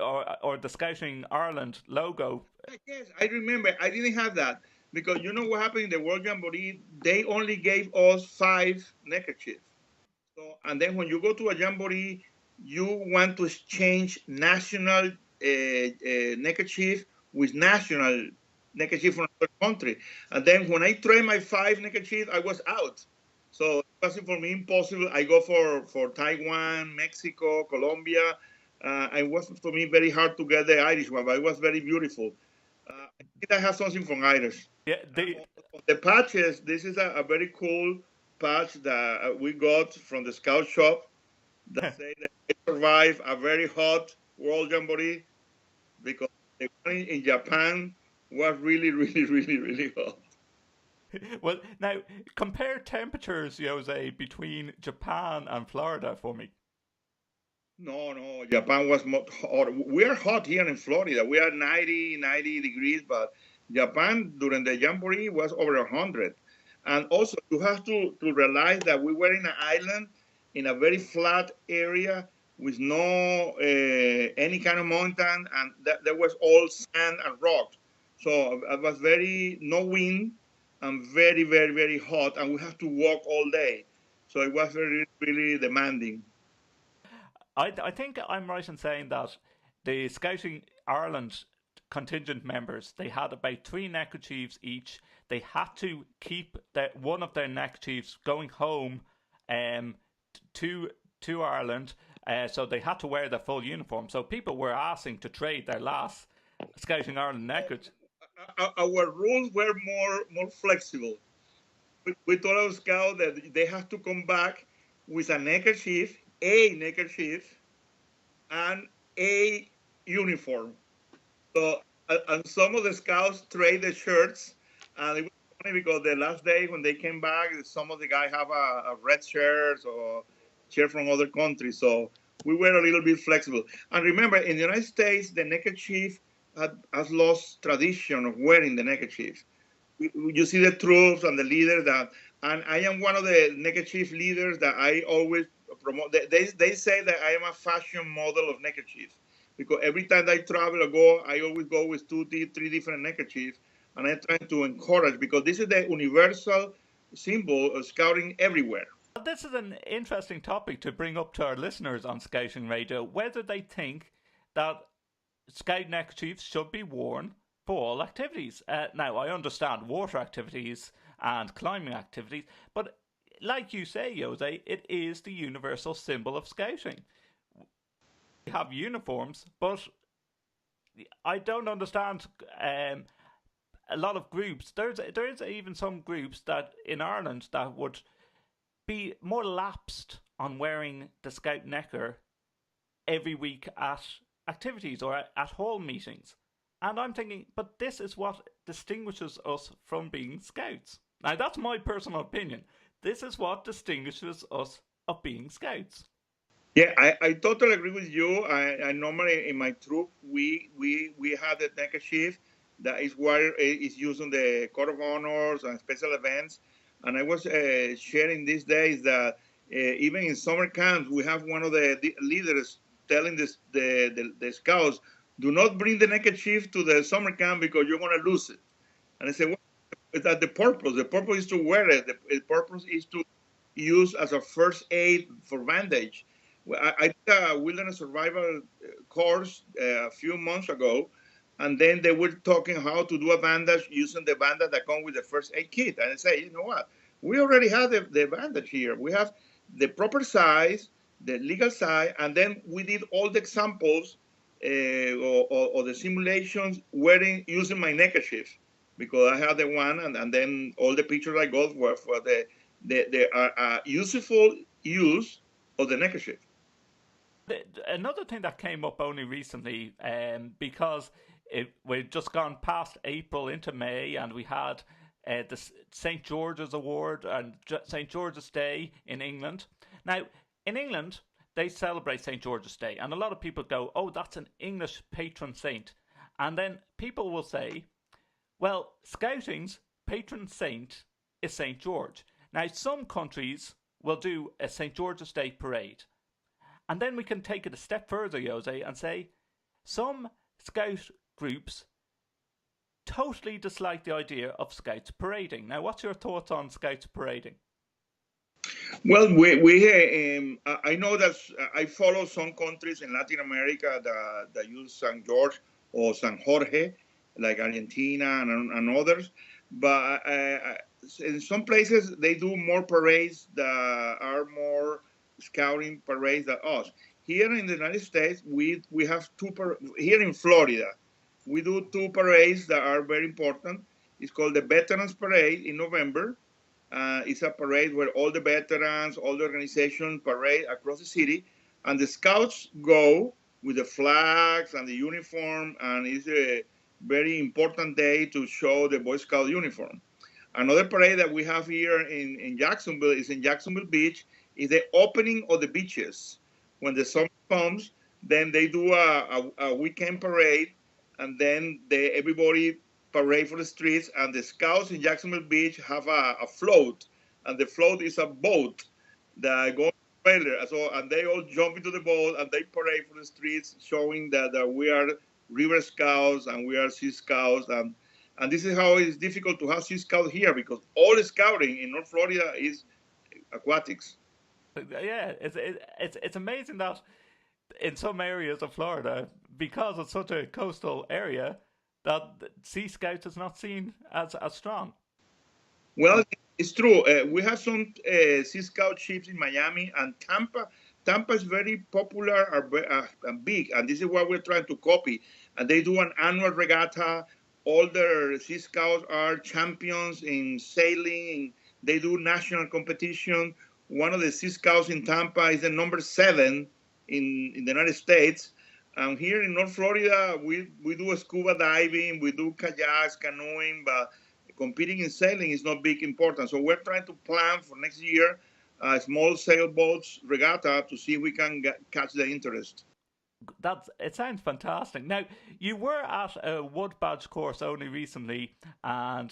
or the Scouting Ireland logo. Yes, I remember. I didn't have that because you know what happened in the World Jamboree? They only gave us 5 neckerchiefs. So, and then when you go to a jamboree, you want to exchange national neckerchief with national neckerchief from another country. And then when I tried my 5 neckerchief, I was out. So it was for me impossible. I go for Taiwan, Mexico, Colombia. It was for me very hard to get the Irish one, but it was very beautiful. I think I have something from Irish. Yeah, the patches. This is a very cool patch that we got from the Scout shop that say that they survived a very hot World Jamboree because the one in Japan was really, really, really, really hot. Well, now compare temperatures, Jose, between Japan and Florida for me. No, Japan was much hot. We are hot here in Florida. We are 90 degrees, but Japan during the Jamboree was over 100. And also, you have to realize that we were in an island in a very flat area with no any kind of mountain, and there was all sand and rock. So it was no wind and very, very, very hot, and we have to walk all day. So it was very, really demanding. I think I'm right in saying that the Scouting Ireland contingent members, they had about 3 neckerchiefs each. They had to keep one of their neckerchiefs going home to Ireland, so they had to wear their full uniform. So people were asking to trade their last Scouting Ireland neckerchief. Our rules were more flexible. We told our scout that they have to come back with a neckerchief, and a uniform. So, and some of the scouts trade the shirts, and it was funny because the last day when they came back, some of the guys have a red shirt or shirt from other countries. So we were a little bit flexible. And remember, in the United States, the neckerchief has lost tradition of wearing the neckerchief. You see the troops and the leaders and I am one of the neckerchief leaders that I always promote. They say that I am a fashion model of neckerchief because every time I travel or go, I always go with 2, 3 different neckerchiefs, and I'm trying to encourage because this is the universal symbol of scouting everywhere. This is an interesting topic to bring up to our listeners on Scouting Radio, whether they think that Scout neckerchiefs should be worn for all activities. Now, I understand water activities and climbing activities, but like you say, Jose, it is the universal symbol of scouting. We have uniforms, but I don't understand a lot of groups. There is even some groups that in Ireland that would be more lapsed on wearing the Scout necker every week at activities or at hall meetings. And I'm thinking, but this is what distinguishes us from being Scouts. Now, that's my personal opinion. This is what distinguishes us of being Scouts. Yeah, I totally agree with you. I normally in my troop we have the neckerchief that is used on the Court of Honors and special events. And I was sharing these days that even in summer camps we have one of the leaders telling the scouts, do not bring the neckerchief to the summer camp because you're going to lose it. And I said, well, is that the purpose? The purpose is to wear it. The purpose is to use as a first aid for bandage. I did a wilderness survival course a few months ago, and then they were talking how to do a bandage using the bandage that comes with the first aid kit. And I say, you know what? We already have the bandage here. We have the proper size, the legal size, and then we did all the examples or the simulations using my neckerchief because I had the one, and then all the pictures I got were for the useful use of the neckerchief. Another thing that came up only recently, because we'd just gone past April into May, and we had the St. George's Award and St. George's Day in England. Now, in England, they celebrate St. George's Day, and a lot of people go, oh, that's an English patron saint. And then people will say, well, Scouting's patron saint is St. George. Now, some countries will do a St. George's Day parade. And then we can take it a step further, Jose, and say some scout groups totally dislike the idea of scouts parading. Now, what's your thoughts on scouts parading? Well, I know that I follow some countries in Latin America that use St. George or San Jorge, like Argentina and others. But in some places, they do more parades that are more scouting parades than us. Here in the United States, we have here in Florida, we do two parades that are very important. It's called the Veterans Parade in November. It's a parade where all the veterans, all the organizations parade across the city, and the scouts go with the flags and the uniform, and it's a very important day to show the Boy Scout uniform. Another parade that we have here in Jacksonville is in Jacksonville Beach, is the opening of the beaches. When the summer comes, then they do a weekend parade, and then everybody parade for the streets, and the scouts in Jacksonville Beach have a float, and the float is a boat that goes trailer. And they all jump into the boat, and they parade for the streets, showing that we are river scouts and we are sea scouts. And this is how it's difficult to have sea scouts here, because all the scouting in North Florida is aquatics. Yeah, it's amazing that in some areas of Florida, because it's such a coastal area, that Sea Scouts is not seen as strong. Well, it's true. We have some Sea Scout ships in Miami and Tampa. Tampa is very popular and big, and this is what we're trying to copy. And they do an annual regatta. All their Sea Scouts are champions in sailing. They do national competition. One of the Sea Scouts in Tampa is the number 7 in the United States. And here in North Florida, we do scuba diving, we do kayaks, canoeing, but competing in sailing is not big important. So we're trying to plan for next year a small sailboats regatta to see if we can catch the interest. It sounds fantastic. Now, you were at a Wood Badge course only recently, and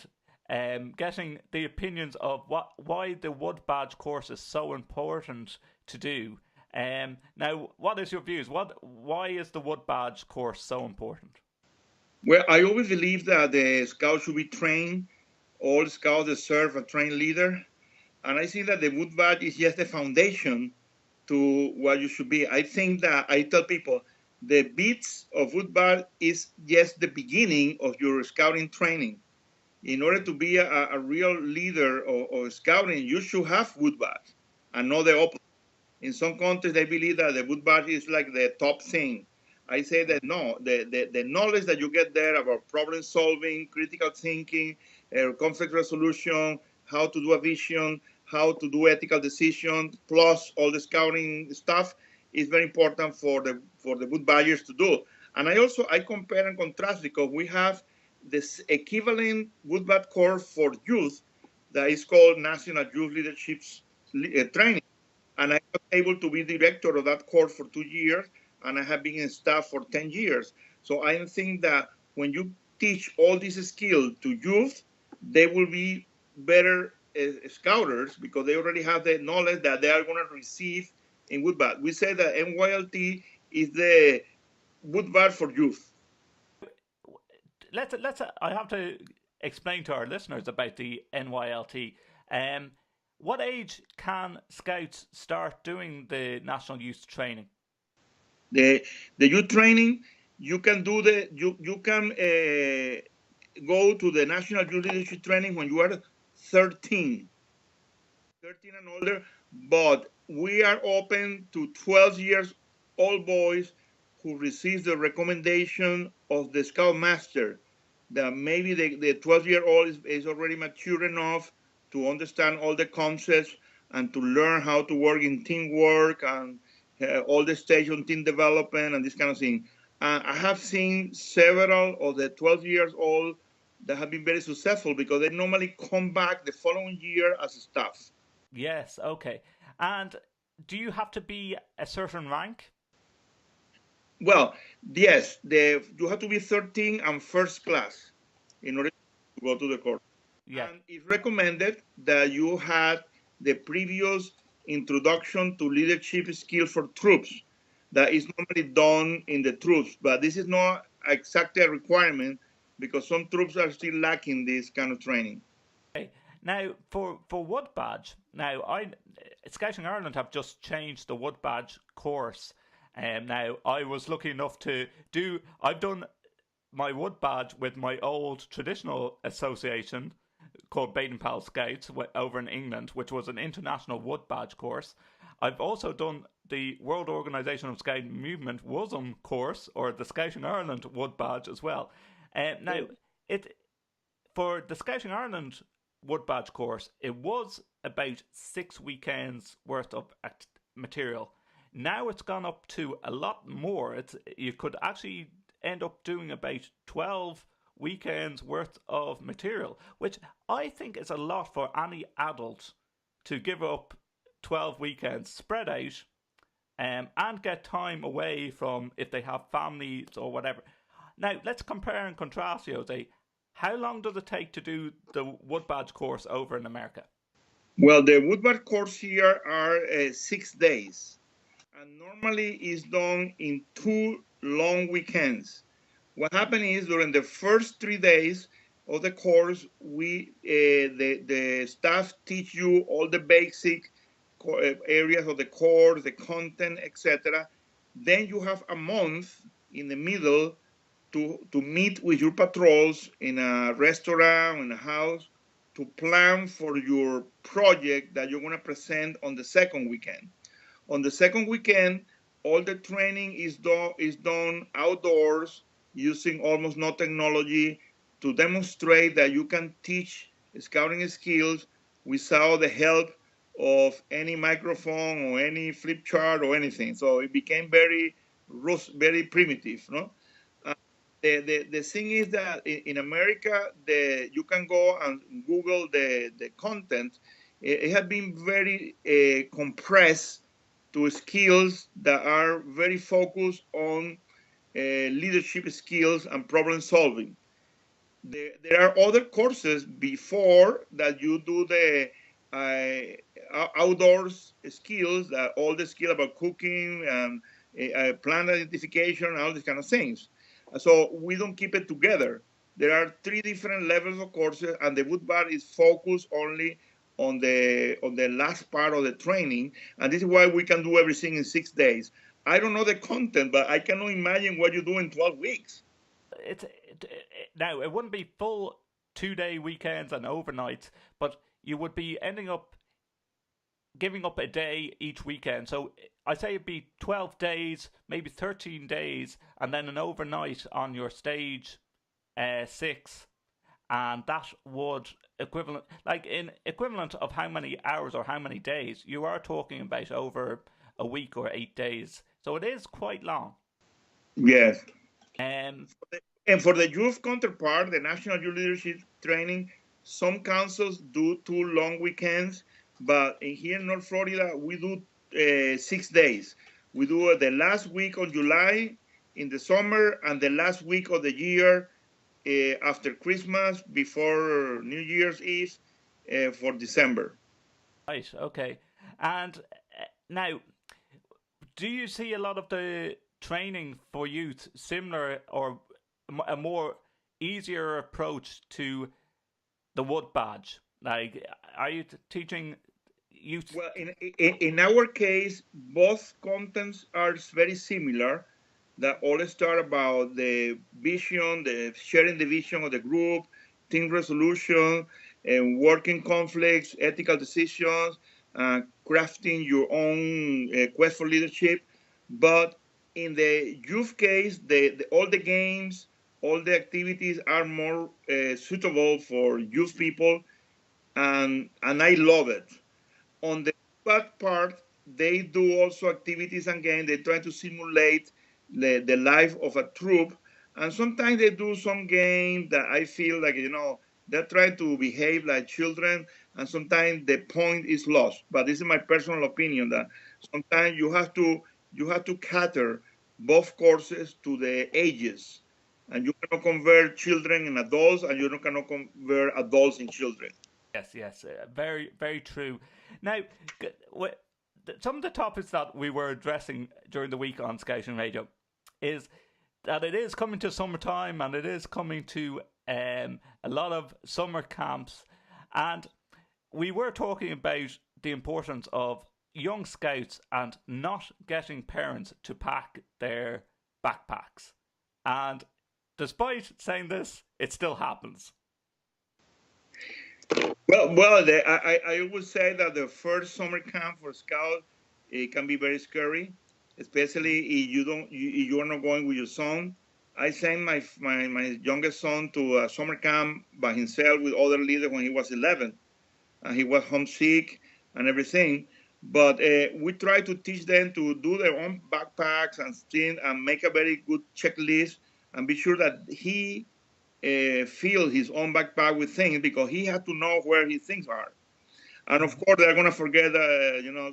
getting the opinions of why the Wood Badge course is so important to do. Now, what is your views? Why is the Wood Badge course so important? Well, I always believe that the scouts should be trained. All scouts deserve a trained leader. And I see that the Wood Badge is just the foundation to what you should be. I think that I tell people the beats of Wood Badge is just the beginning of your scouting training. In order to be a real leader of scouting, you should have Wood Badge and not the opposite. In some countries, they believe that the Wood Badge is like the top thing. I say that no, the knowledge that you get there about problem solving, critical thinking, conflict resolution, how to do a vision, how to do ethical decisions, plus all the scouting stuff is very important for the Wood Badgers to do. And I compare and contrast, because we have this equivalent Wood Badge course for youth that is called National Youth Leadership Training. And I was able to be director of that course for 2 years, and I have been in staff for 10 years. So I think that when you teach all these skills to youth, they will be better scouters, because they already have the knowledge that they are going to receive in Wood Badge. We say that NYLT is the Wood Badge for youth. I have to explain to our listeners about the NYLT. What age can scouts start doing the National Youth Training? The youth training, you can do you can go to the National Youth Leadership Training when you are 13 and older, but we are open to 12 years old boys who receive the recommendation of the Scout Master, that maybe the 12-year-old is already mature enough to understand all the concepts and to learn how to work in teamwork and all the stage on team development and this kind of thing. I have seen several of the 12 years old that have been very successful because they normally come back the following year as staff. Yes, okay. And do you have to be a certain rank? Well, yes, you have to be 13 and first class in order to go to the course. Yeah. And it's recommended that you had the previous introduction to leadership skills for troops that is normally done in the troops, but this is not exactly a requirement because some troops are still lacking this kind of training. Okay. Now, for Wood Badge, Scouting Ireland have just changed the Wood Badge course. Now, I was lucky enough to I've done my Wood Badge with my old traditional association called Baden Powell Scouts over in England, which was an international Wood Badge course. I've also done the World Organisation of Scouting Movement WOSM course, or the Scouting Ireland Wood Badge as well. Now, for the Scouting Ireland Wood Badge course, it was about 6 weekends worth of material. Now it's gone up to a lot more. You could actually end up doing about 12 weekends worth of material, which I think is a lot for any adult to give up 12 weekends spread out and get time away from if they have families or whatever. Now, let's compare and contrast, Jose. How long does it take to do the Wood Badge course over in America? Well, the Wood Badge course here are 6 days, and normally is done in 2 long weekends. What happened is during the first 3 days of the course, the staff teach you all the basic areas of the course, the content, etc. Then you have a month in the middle to meet with your patrols in a restaurant, in a house, to plan for your project that you're going to present on the second weekend. On the second weekend, all the training is done outdoors using almost no technology to demonstrate that you can teach scouting skills without the help of any microphone or any flip chart or anything. So it became very primitive, no? The thing is that in America, you can go and Google the content. It has been very compressed to skills that are very focused on leadership skills and problem solving. There are other courses before that you do the outdoors skills, all the skill about cooking and plant identification and all these kind of things. So we don't keep it together. There are 3 different levels of courses, and the Wood Badge is focused only on the last part of the training, and this is why we can do everything in 6 days. I don't know the content, but I cannot imagine what you do in 12 weeks. Now, it wouldn't be full 2-day weekends and overnights, but you would be ending up giving up a day each weekend. So I say it'd be 12 days, maybe 13 days, and then an overnight on your stage 6, and that would equivalent of how many hours or how many days, you are talking about over a week or 8 days. So it is quite long. Yes. And for the youth counterpart, the National Youth Leadership Training, some councils do 2 long weekends, but here in North Florida, we do 6 days. We do the last week of July in the summer and the last week of the year after Christmas, before New Year's Eve, for December. Right, okay. And now, do you see a lot of the training for youth similar or a more easier approach to the Wood Badge? Like, are you teaching youth? Well, in our case, both contents are very similar. That all start about the vision, the sharing the vision of the group, team resolution, and working conflicts, ethical decisions, crafting your own quest for leadership. But in the youth case, all the games, all the activities are more suitable for youth people. and I love it. On the bad part, they do also activities and games. They try to simulate the life of a troop, and sometimes they do some game that I feel like they try to behave like children, and sometimes the point is lost. But this is my personal opinion that sometimes you have to cater both courses to the ages, and you cannot convert children in adults, and you cannot convert adults in children. Yes, very, very true. Now, some of the topics that we were addressing during the week on Scouting Radio is that it is coming to summertime and it is coming to a lot of summer camps, and we were talking about the importance of young scouts and not getting parents to pack their backpacks. And despite saying this, it still happens. I would say that the first summer camp for Scout it can be very scary, especially if you are not going with your son. I sent my youngest son to a summer camp by himself with other leaders when he was 11, and he was homesick and everything. But we try to teach them to do their own backpacks and things and make a very good checklist and be sure that he fill his own backpack with things because he had to know where his things are. And of course, they're going to forget,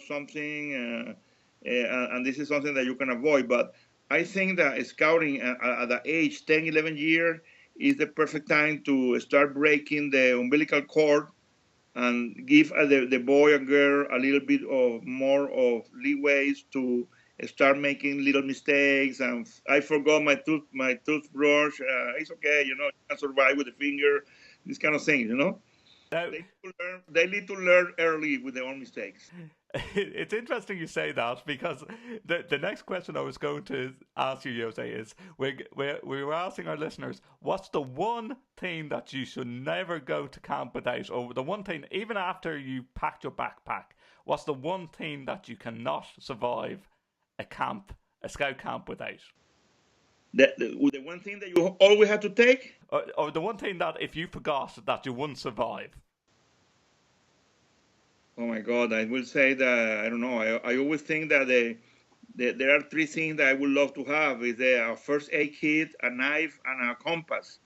something, and this is something that you can avoid. But I think that scouting at the age 10, 11 years is the perfect time to start breaking the umbilical cord and give the boy and girl a little bit of more of leeways to start making little mistakes. And I forgot my toothbrush. It's okay, you can survive with a finger. This kind of things, They need to learn early with their own mistakes. It's interesting you say that because the next question I was going to ask you, Jose, is we were asking our listeners, what's the one thing that you should never go to camp without, or the one thing, even after you packed your backpack, what's the one thing that you cannot survive a scout camp without? The one thing that you always have to take? Or the one thing that if you forgot that you wouldn't survive? Oh my God, I will say that, I don't know, I always think that there are three things that I would love to have is a first aid kit, a knife, and a compass.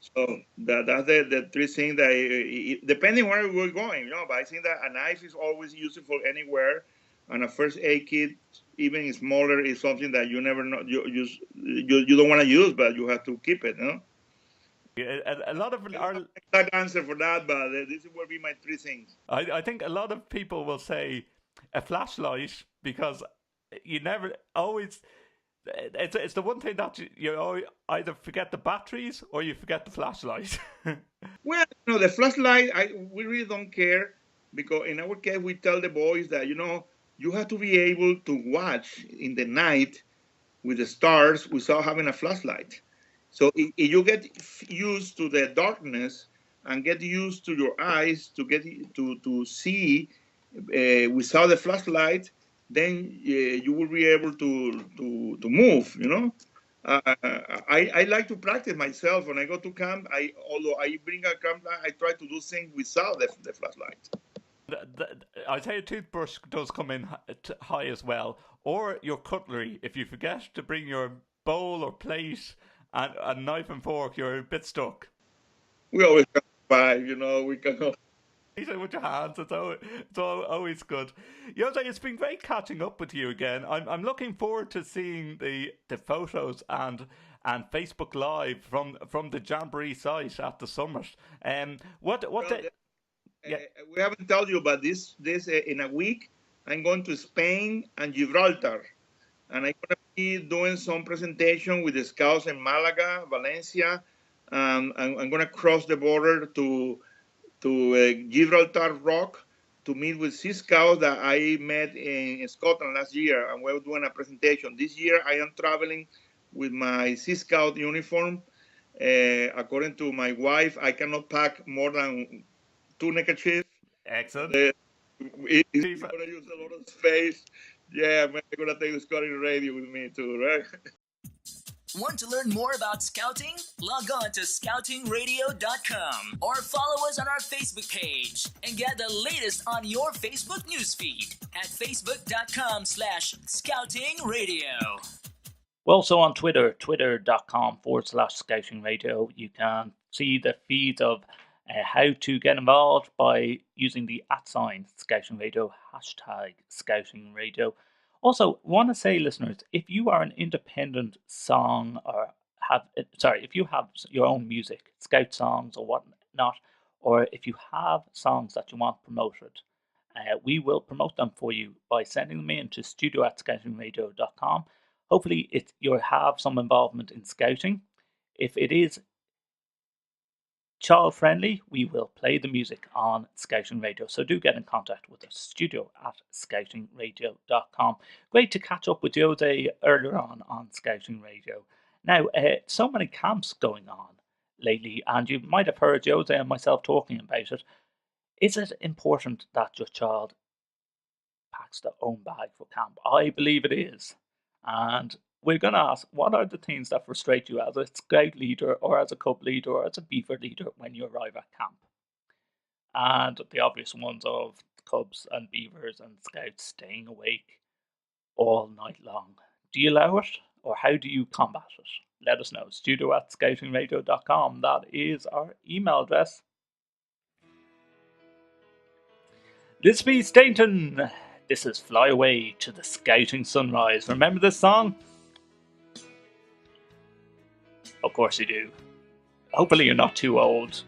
So that's the three things that, depending where we're going, but I think that a knife is always useful anywhere, and a first aid kit, even smaller, is something that you never know, you don't want to use, but you have to keep it, A lot of our exact answer for that, but this will be my three things. I think a lot of people will say a flashlight because you never always. It's the one thing that you either forget the batteries or you forget the flashlight. Well, the flashlight, we really don't care because in our case we tell the boys that you have to be able to watch in the night with the stars without having a flashlight. So if you get used to the darkness and get used to your eyes to get to see without the flashlight, then you will be able to move. I like to practice myself when I go to camp. Although I bring a camp, I try to do things without the flashlight. I'd say a toothbrush does come in high as well, or your cutlery. If you forget to bring your bowl or plate and a knife and fork, you're a bit stuck. We always have five, we can. Even with your hands, it's always good. Jose, it's been great catching up with you again. I'm looking forward to seeing the photos and Facebook Live from the Jamboree site at the summit. We haven't told you about this in a week. I'm going to Spain and Gibraltar, and I'm going to be doing some presentation with the scouts in Malaga, Valencia. I'm going to cross the border to Gibraltar Rock to meet with Sea Scouts that I met in Scotland last year, and we're doing a presentation. This year, I am traveling with my Sea Scout uniform. According to my wife, I cannot pack more than 2 neckerchiefs. Excellent. It's going to use a lot of space. Yeah, I'm going to take the Scouting Radio with me too, right? Want to learn more about scouting? Log on to scoutingradio.com or follow us on our Facebook page and get the latest on your Facebook newsfeed at facebook.com/scoutingradio. We're also on Twitter, twitter.com/scoutingradio. You can see the feeds of how to get involved by using the @ Scouting Radio, #Scouting Radio. Also, want to say, listeners, if you are an independent song or if you have your own music, scout songs or whatnot, or if you have songs that you want promoted, we will promote them for you by sending them in to studio@scoutingradio.com. Hopefully, you have some involvement in scouting. If it is child friendly, we will play the music on Scouting Radio. So do get in contact with us, studio@scoutingradio.com. Great to catch up with Jose earlier on Scouting Radio. Now, so many camps going on lately, and you might have heard Jose and myself talking about it. Is it important that your child packs their own bag for camp? I believe it is. And we're going to ask, what are the things that frustrate you as a scout leader or as a cub leader or as a beaver leader when you arrive at camp? And the obvious ones of cubs and beavers and scouts staying awake all night long. Do you allow it, or how do you combat it? Let us know. studio@scoutingradio.com. That is our email address. Lisby Stainton. This is Fly Away to the Scouting Sunrise. Remember this song? Of course you do. Hopefully you're not too old.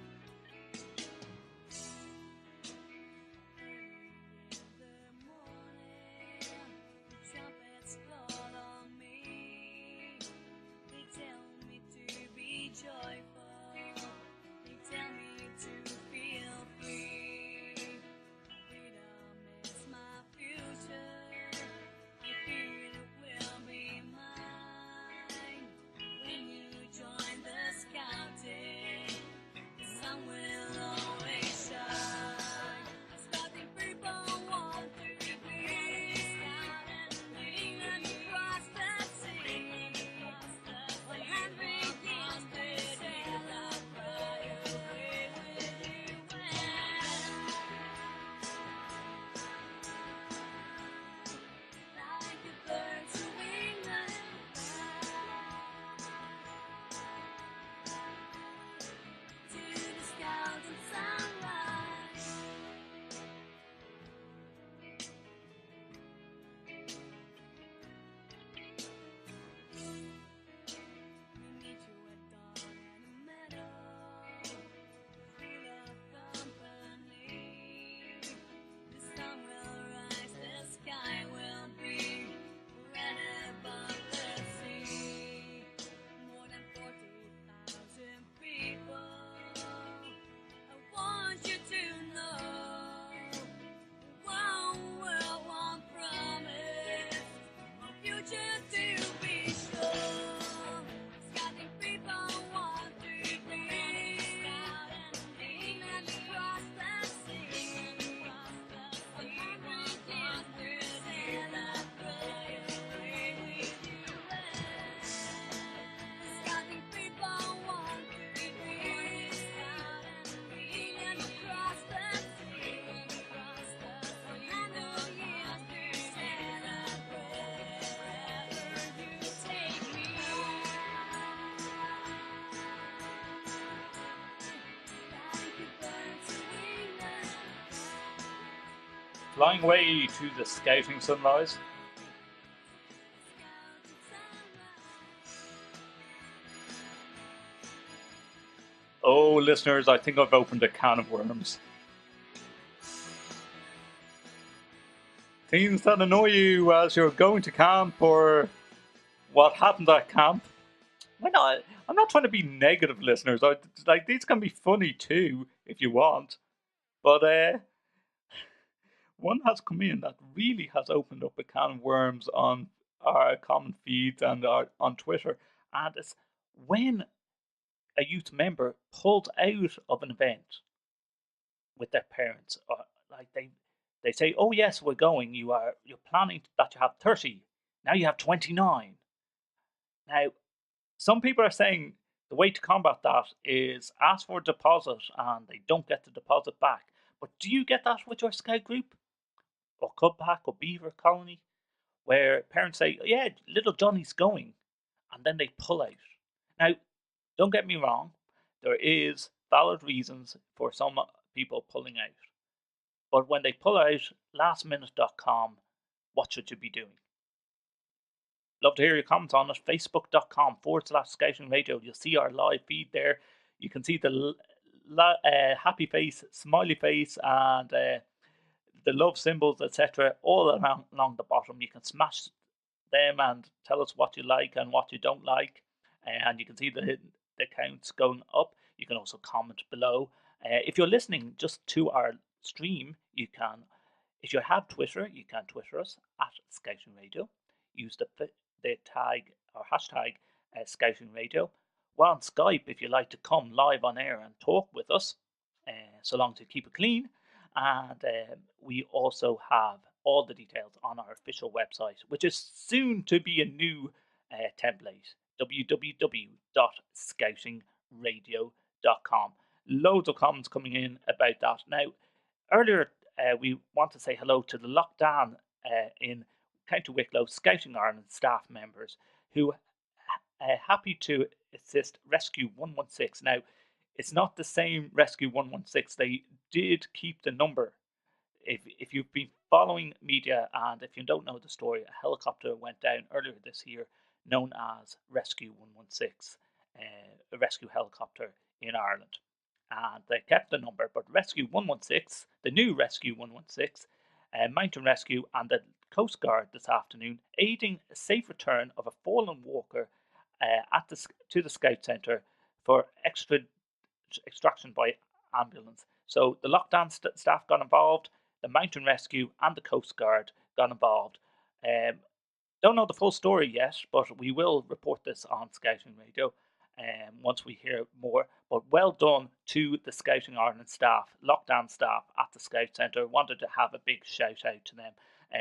Flying away to the Scouting Sunrise. Oh, listeners, I think I've opened a can of worms. Things that annoy you as you're going to camp or what happened at camp. I'm not trying to be negative, listeners. These can be funny too, if you want. But one has come in that really has opened up a can of worms on our common feeds and on Twitter. And it's when a youth member pulled out of an event with their parents, or they say, "Oh yes, we're going. You're planning that you have 30. Now you have 29." Now, Some people are saying the way to combat that is ask for a deposit and they don't get the deposit back. But do you get that with your scout group or club pack or beaver colony, where parents say, yeah, little Johnny's going, and then they pull out? Now, don't get me wrong, there is valid reasons for some people pulling out. But when they pull out, lastminute.com, what should you be doing? Love to hear your comments on it. Facebook.com/Scouting Radio. You'll see our live feed there. You can see the happy face, smiley face, and the love symbols, etc., all along the bottom. You can smash them and tell us what you like and what you don't like. And you can see the counts going up. You can also comment below. If you're listening just to our stream, you can, if you have Twitter, you can Twitter us at Scouting Radio. Use the tag or hashtag Scouting Radio. We're on Skype if you'd like to come live on air and talk with us, so long as you keep it clean. And we also have all the details on our official website, which is soon to be a new template, www.scoutingradio.com. Loads of comments coming in about that. Now, earlier we want to say hello to the Lockdown in County Wicklow Scouting Ireland staff members who are happy to assist Rescue 116. Now, it's not the same Rescue 116. They did keep the number. If you've been following media and if you don't know the story, a helicopter went down earlier this year known as Rescue 116, a rescue helicopter in Ireland. And they kept the number, but Rescue 116, the new Rescue 116, Mountain Rescue and the Coast Guard this afternoon, aiding a safe return of a fallen walker to the Scout Centre for extraction by ambulance. So the Lockdown staff got involved, the Mountain Rescue and the Coast Guard got involved. Don't know the full story yet, but we will report this on Scouting Radio once we hear more. But well done to the Scouting Ireland staff, Lockdown staff at the Scout Centre. Wanted to have a big shout out to them.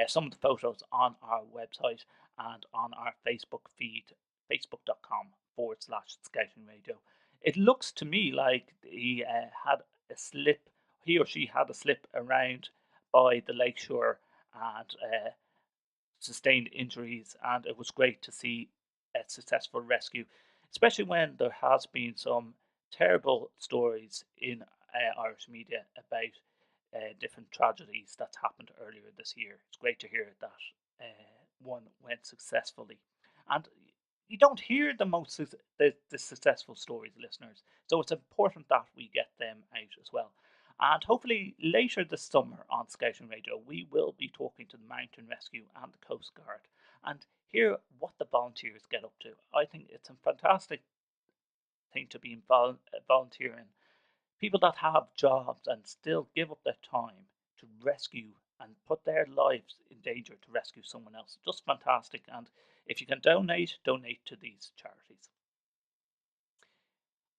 Some of the photos on our website and on our Facebook feed, facebook.com/Scouting Radio. It looks to me like he or she had a slip around by the lakeshore and sustained injuries, and it was great to see a successful rescue, especially when there has been some terrible stories in Irish media about different tragedies that's happened earlier this year. It's great to hear that one went successfully, and you don't hear the successful stories, listeners, so it's important that we get them out as well. And hopefully later this summer on Scouting Radio, we will be talking to the Mountain Rescue and the Coast Guard and hear what the volunteers get up to. I think it's a fantastic thing to be volunteering. People that have jobs and still give up their time to rescue and put their lives in danger to rescue someone else. Just fantastic. And if you can donate to these charities.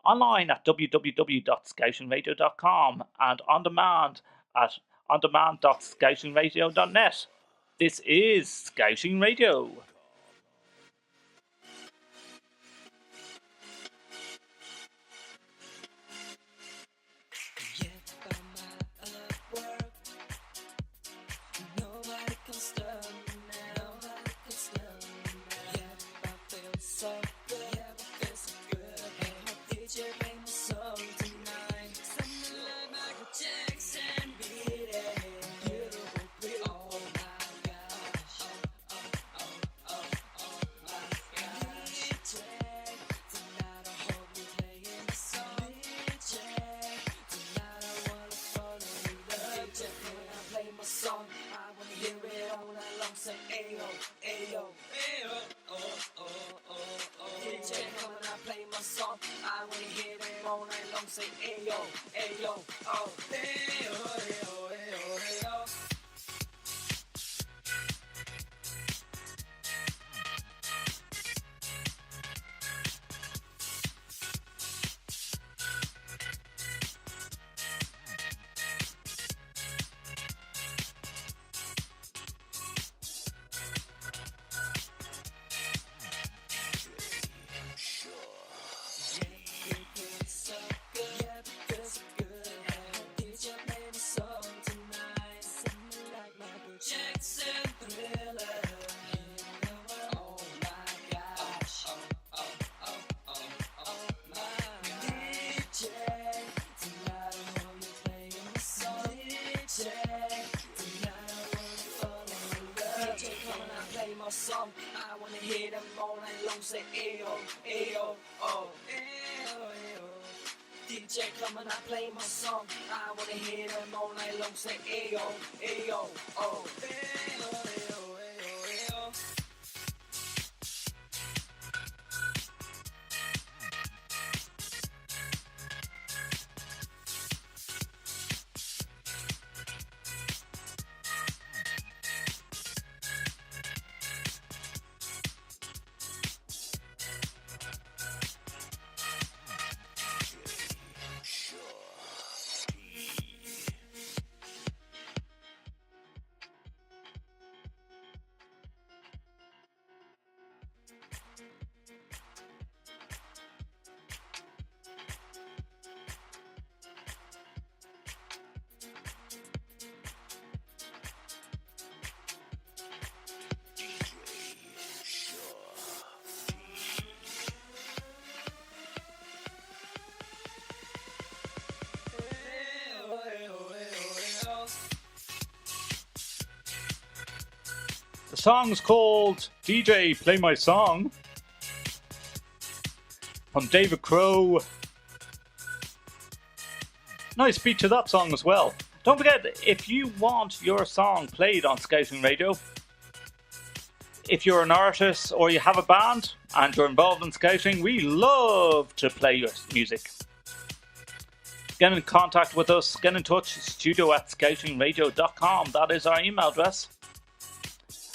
Online at www.scoutingradio.com and on demand at ondemand.scoutingradio.net. This is Scouting Radio. wanna hear them all night long say ayo, ayo, oh, ayo, ayo. DJ come and I play my song. I wanna hear them all night long say ayo, ayo, oh, ayo, ayo, ayo, ayo. The song's called DJ Play My Song from David Crow. Nice beat to that song as well. Don't forget, if you want your song played on Scouting Radio, if you're an artist or you have a band and you're involved in Scouting, we love to play your music. Get in contact with us, get in touch, studio@scoutingradio.com. That is our email address.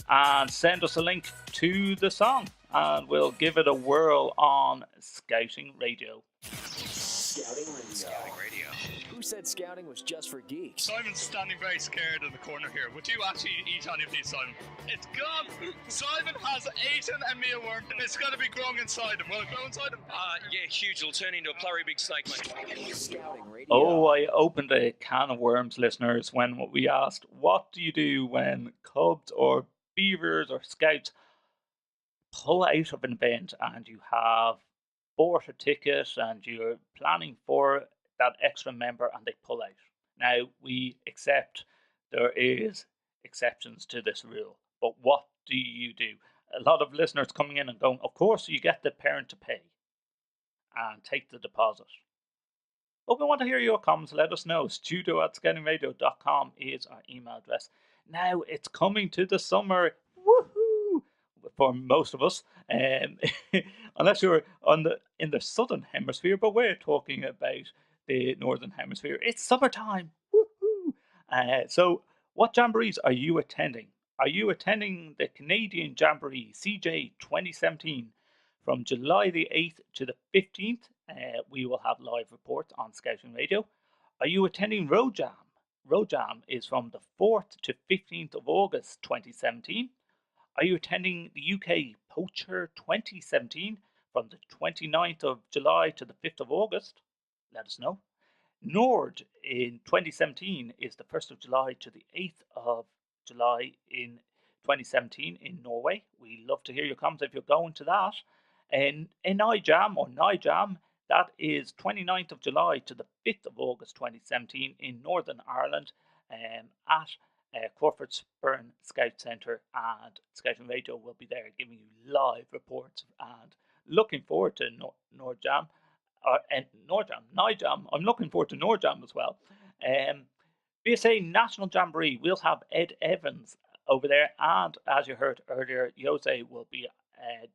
And send us a link to the song and we'll give it a whirl on Scouting Radio. Scouting Radio. Scouting Radio. Who said scouting was just for geeks? Simon's standing very scared in the corner here. Would you actually eat any of these, Simon? It's gone! Simon has eaten a mealworm. It's going to be growing inside him. Will it grow inside him? Yeah, huge. It'll turn into a blurry big snake, mate. Scouting Radio. Oh, I opened a can of worms, listeners, when we asked, what do you do when cubs or beavers or scouts pull out of an event and you have bought a ticket and you're planning for that extra member and they pull out? Now, we accept there is exceptions to this rule, but what do you do? A lot of listeners coming in and going, of course you get the parent to pay and take the deposit. But we want to hear your comments. Let us know. studio@scoutingradio.com is our email address. Now it's coming to the summer. Woohoo! For most of us, unless you're in the southern hemisphere, but we're talking about the northern hemisphere. It's summertime. Woohoo! So, what jamborees are you attending? Are you attending the Canadian Jamboree CJ 2017 from July the 8th to the 15th? We will have live reports on Scouting Radio. Are you attending Road Jam? Road Jam is from the 4th to 15th of August 2017. Are you attending the UK Poacher 2017 from the 29th of July to the 5th of August? Let us know. Nord in 2017 is the 1st of July to the 8th of July in 2017 in Norway. We love to hear your comments if you're going to that. And NIJAM or NIJAM, that is 29th of July to the 5th of August 2017 in Northern Ireland at Crawford Spurn Scout Centre, and Scouting Radio will be there giving you live reports and looking forward to NIJAM. I'm looking forward to NIJAM as well. BSA National Jamboree, we'll have Ed Evans over there, and as you heard earlier, Jose will be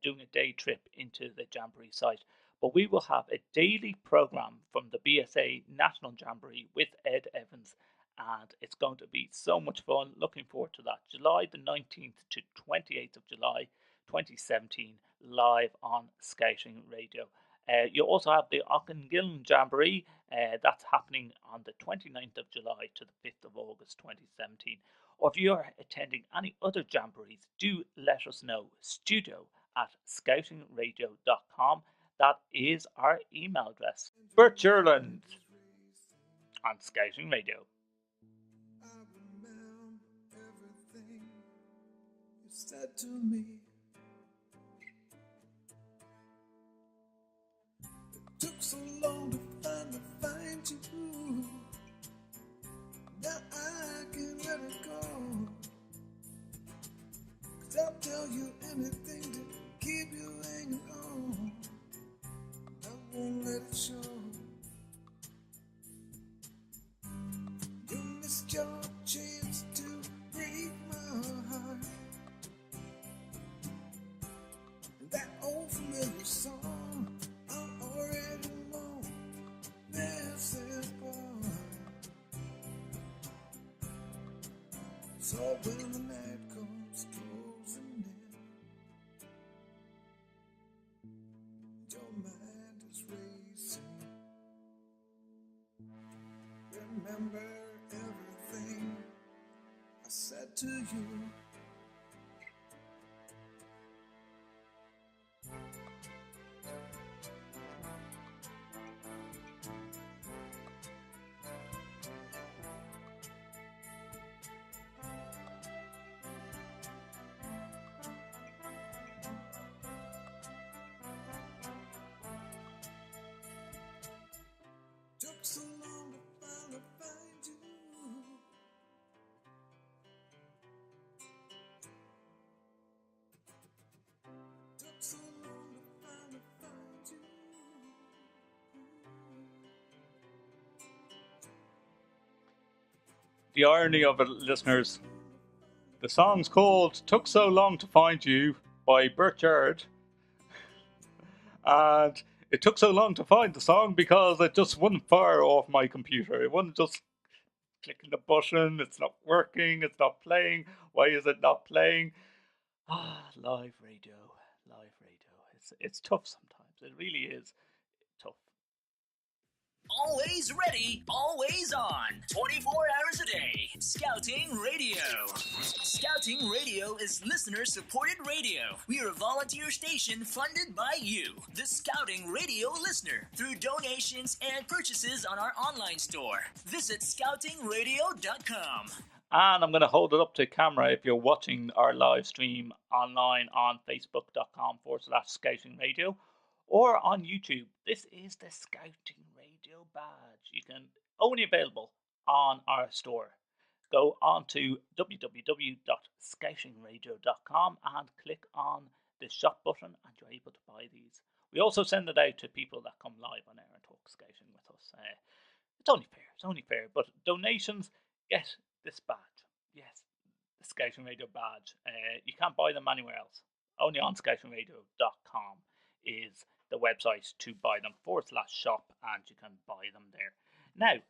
doing a day trip into the Jamboree site. But we will have a daily program from the BSA National Jamboree with Ed Evans, and it's going to be so much fun. Looking forward to that. July the 19th to 28th of July 2017, live on Scouting Radio. You also have the Auchengillan Jamboree. That's happening on the 29th of July to the 5th of August 2017. Or if you're attending any other jamborees, do let us know. studio@scoutingradio.com. That is our email address. Bert Jerland on Scouting Radio. You said to me, it took so long to find you. Now I can let it go. 'Cause They'll tell you anything to keep you hanging on. I won't let it show. You missed your chance to break my heart. That old familiar song, I'm already long. This is part. So when the night comes closing in, your mind is racing. Remember everything I said to you. Took so long to finally find you. Took so long to finally find you. The irony of it, listeners. The song's called Took So Long to Find You by Bert Jared. And it took so long to find the song because it just wouldn't fire off my computer. It wouldn't just clicking the button. It's not working. It's not playing. Why is it not playing? Live radio. It's tough sometimes. It really is tough. Always ready, always on. 24 hours a day. Scouting Radio. Scouting Radio is listener-supported radio. We are a volunteer station funded by you, the Scouting Radio listener, through donations and purchases on our online store. Visit scoutingradio.com. And I'm going to hold it up to camera if you're watching our live stream online on facebook.com/Scouting Radio or on YouTube. This is the Scouting Radio badge. You can only available on our store. Go on to www.scoutingradio.com and click on the shop button and you're able to buy these. We also send it out to people that come live on air and talk scouting with us. It's only fair, but donations get this badge. Yes, the Scouting Radio badge. You can't buy them anywhere else. Only on scoutingradio.com is the website to buy them /shop, and you can buy them there. Now,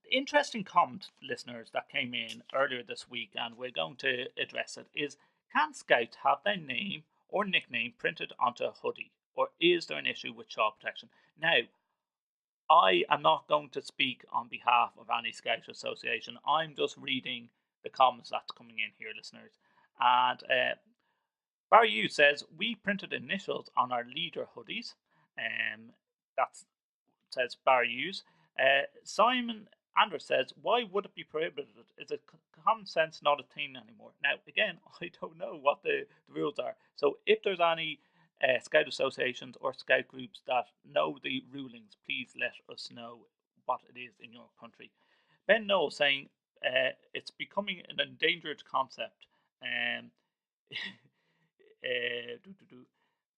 the interesting comment, listeners, that came in earlier this week, and we're going to address it, is can Scouts have their name or nickname printed onto a hoodie, or is there an issue with child protection? Now, I am not going to speak on behalf of any Scout association. I'm just reading the comments that's coming in here, listeners. And Barry Hughes says, we printed initials on our leader hoodies. That says Barry Hughes. Simon Andrews says, why would it be prohibited? Is it common sense not a thing anymore? Now, again, I don't know what the rules are. So if there's any Scout associations or Scout groups that know the rulings, please let us know what it is in your country. Ben Knowles saying it's becoming an endangered concept.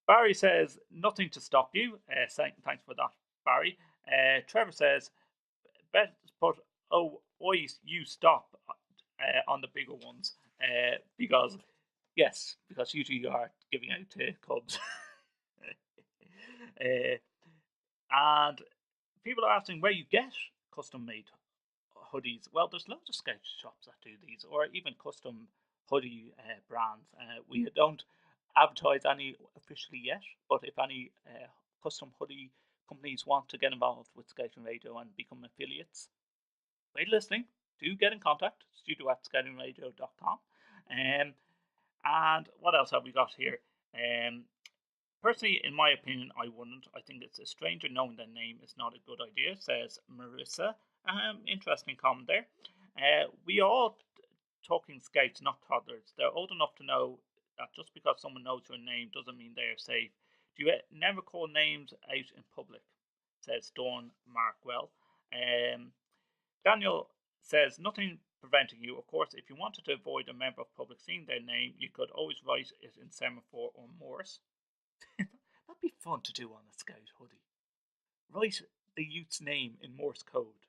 Barry says nothing to stop you. Thanks for that, Barry. Trevor says best put you stop on the bigger ones because usually you are giving out to Cubs. And people are asking where you get custom made hoodies. Well, there's loads of Scout shops that do these, or even custom hoodie brands. We don't advertise any officially yet, but if any custom hoodie companies want to get involved with Scouting Radio and become affiliates, great listening, do get in contact, studio@scoutingradio.com. And what else have we got here? Personally, in my opinion, I wouldn't. I think it's a stranger knowing their name is not a good idea, says Marissa. Interesting comment there. We all talking Scouts, not toddlers. They're old enough to know that just because someone knows your name doesn't mean they're safe. Do you never call names out in public? Says Dawn Markwell. Daniel says nothing preventing you. Of course, if you wanted to avoid a member of public seeing their name, you could always write it in semaphore or Morse. That'd be fun to do on a Scout hoodie. Write the youth's name in Morse code.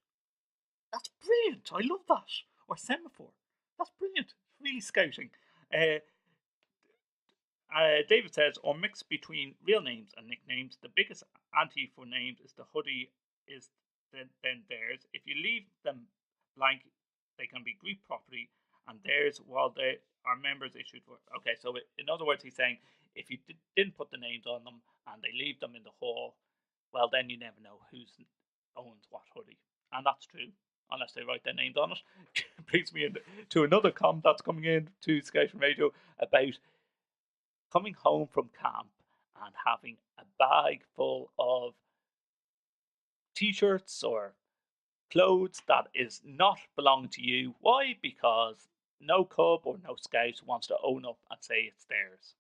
That's brilliant. I love that. Or semaphore. That's brilliant. It's really scouting. David says, or mix between real names and nicknames. The biggest anti for names is the hoodie is then theirs. If you leave them blank, they can be group property and theirs while they are members issued for. Okay, so in other words, he's saying if you didn't put the names on them and they leave them in the hall, well, then you never know who owns what hoodie. And that's true, unless they write their names on it. Brings me to another comment that's coming in to Scouting Radio about coming home from camp and having a bag full of t-shirts or clothes that is not belonging to you. Why? Because no cub or no scout wants to own up and say it's theirs.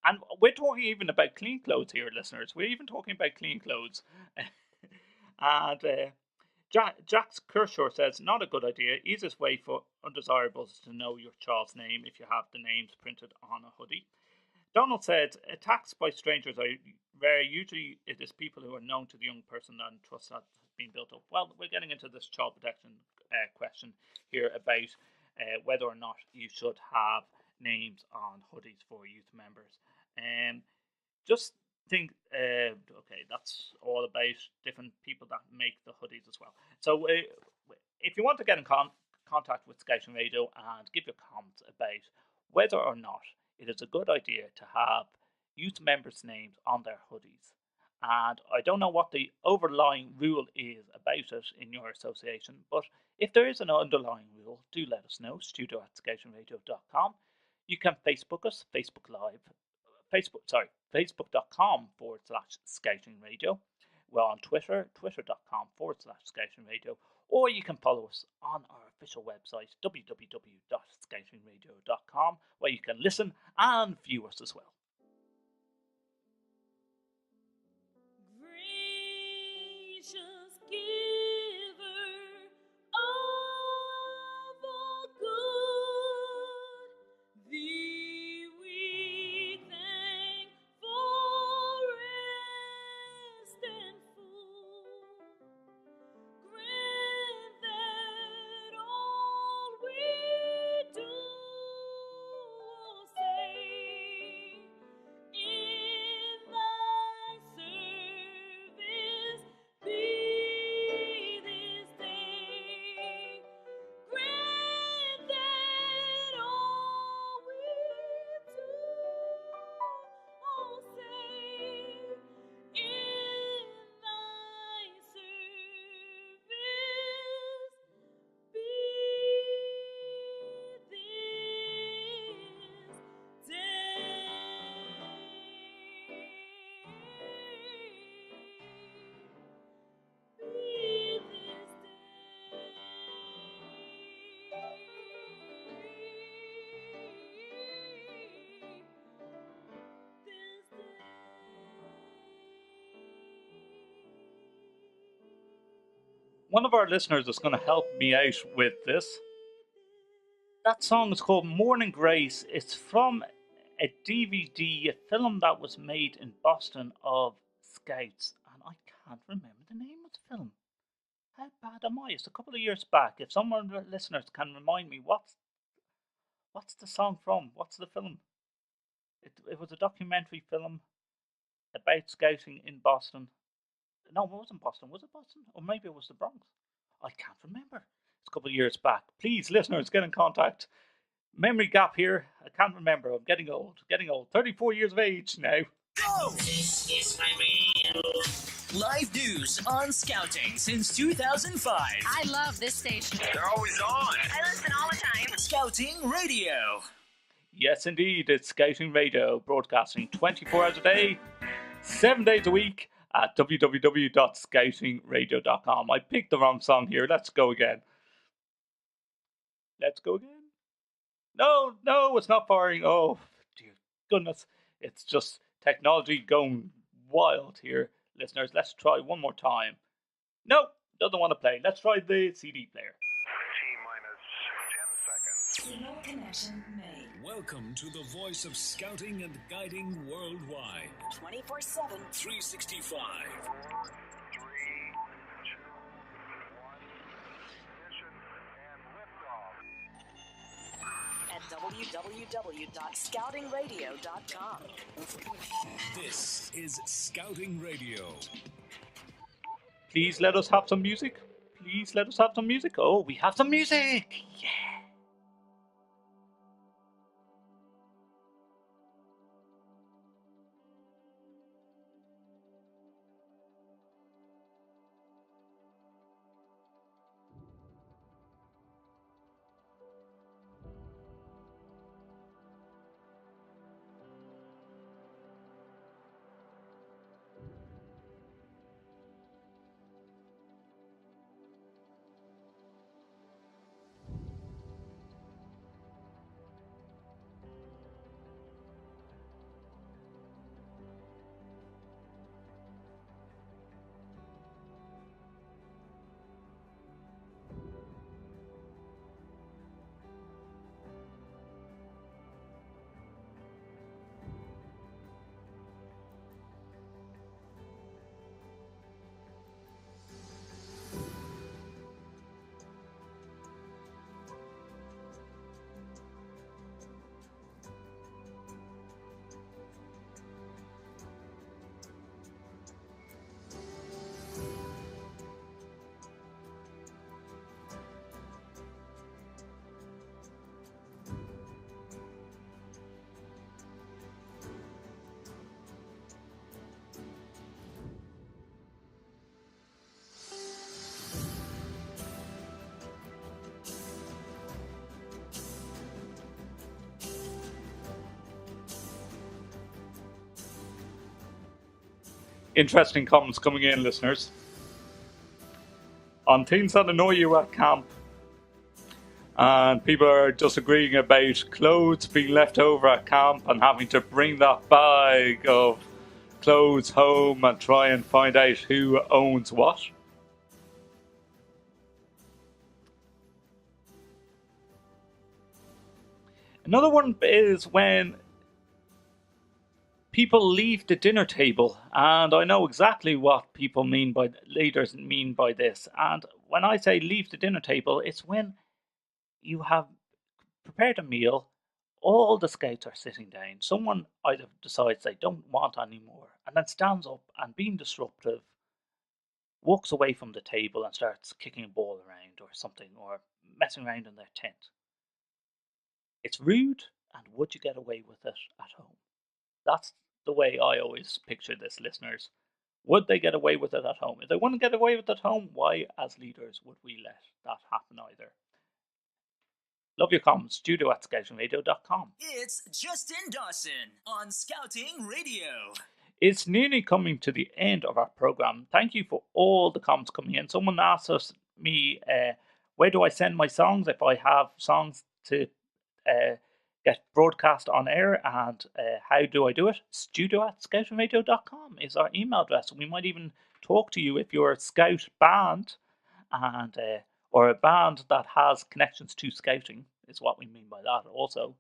And we're talking even about clean clothes here, listeners. We're even talking about clean clothes. And Jax Kershaw says, not a good idea. Easiest way for undesirables to know your child's name if you have the names printed on a hoodie. Donald said, attacks by strangers are rare. Usually it is people who are known to the young person and trust that has been built up. Well, we're getting into this child protection question here about whether or not you should have names on hoodies for youth members. Just think, okay, that's all about different people that make the hoodies as well. So if you want to get in contact with Scouting Radio and give your comments about whether or not it is a good idea to have youth members' names on their hoodies. And I don't know what the overlying rule is about it in your association, but if there is an underlying rule, do let us know, studio@scoutingradio.com. You can Facebook us, Facebook Live, facebook.com/Scouting Radio. We're on Twitter, twitter.com/Scouting Radio, or you can follow us on our official website, www.scoutingradio.com, where you can listen and view us as well. Gracious giver of all good, thee we thank for rest and full. Grant that all we do say in thy service be this day. Grant that all we do say in thy service be this One of our listeners is going to help me out with this. That song is called Morning Grace. It's from a DVD, a film that was made in Boston of Scouts, and I can't remember the name of the film. How bad am I? It's a couple of years back. If someone of the listeners can remind me, what's the song from? What's the film? It was a documentary film about scouting in Boston. No, it wasn't Boston. Was it Boston? Or maybe it was the Bronx. I can't remember. It's a couple of years back. Please, listeners, get in contact. Memory gap here. I can't remember. I'm getting old. 34 years of age now. Go! This is my radio. Live news on Scouting since 2005. I love this station. They're always on. I listen all the time. Scouting Radio. Yes, indeed. It's Scouting Radio, broadcasting 24 hours a day, 7 days a week at www.scoutingradio.com. I picked the wrong song here. Let's go again. No, it's not firing. Oh, dear goodness. It's just technology going wild here, listeners. Let's try one more time. No, doesn't want to play. Let's try the CD player. Signal connection made. Welcome to the voice of scouting and guiding worldwide. 24/7. 365. At www.scoutingradio.com. This is Scouting Radio. Please let us have some music. Please let us have some music. Oh, we have some music. Yeah. Interesting comments coming in, listeners. On things that annoy you at camp. And people are just agreeing about clothes being left over at camp and having to bring that bag of clothes home and try and find out who owns what. Another one is when people leave the dinner table, and I know exactly what people mean by leaders mean by this. And when I say leave the dinner table, it's when you have prepared a meal, all the scouts are sitting down. Someone either decides they don't want any more, and then stands up and, being disruptive, walks away from the table and starts kicking a ball around or something, or messing around in their tent. It's rude, and would you get away with it at home? That's the way I always picture this, listeners. Would they get away with it at home? If they wouldn't get away with it at home, why, as leaders, would we let that happen either? Love your comments. studio@scoutingradio.com. It's Justin Dawson on Scouting Radio. It's nearly coming to the end of our program. Thank you for all the comments coming in. Someone asked me, where do I send my songs if I have songs to get broadcast on air, and how do I do it? studio@scoutingradio.com is our email address. We might even talk to you if you're a scout band and or a band that has connections to scouting, is what we mean by that. Also,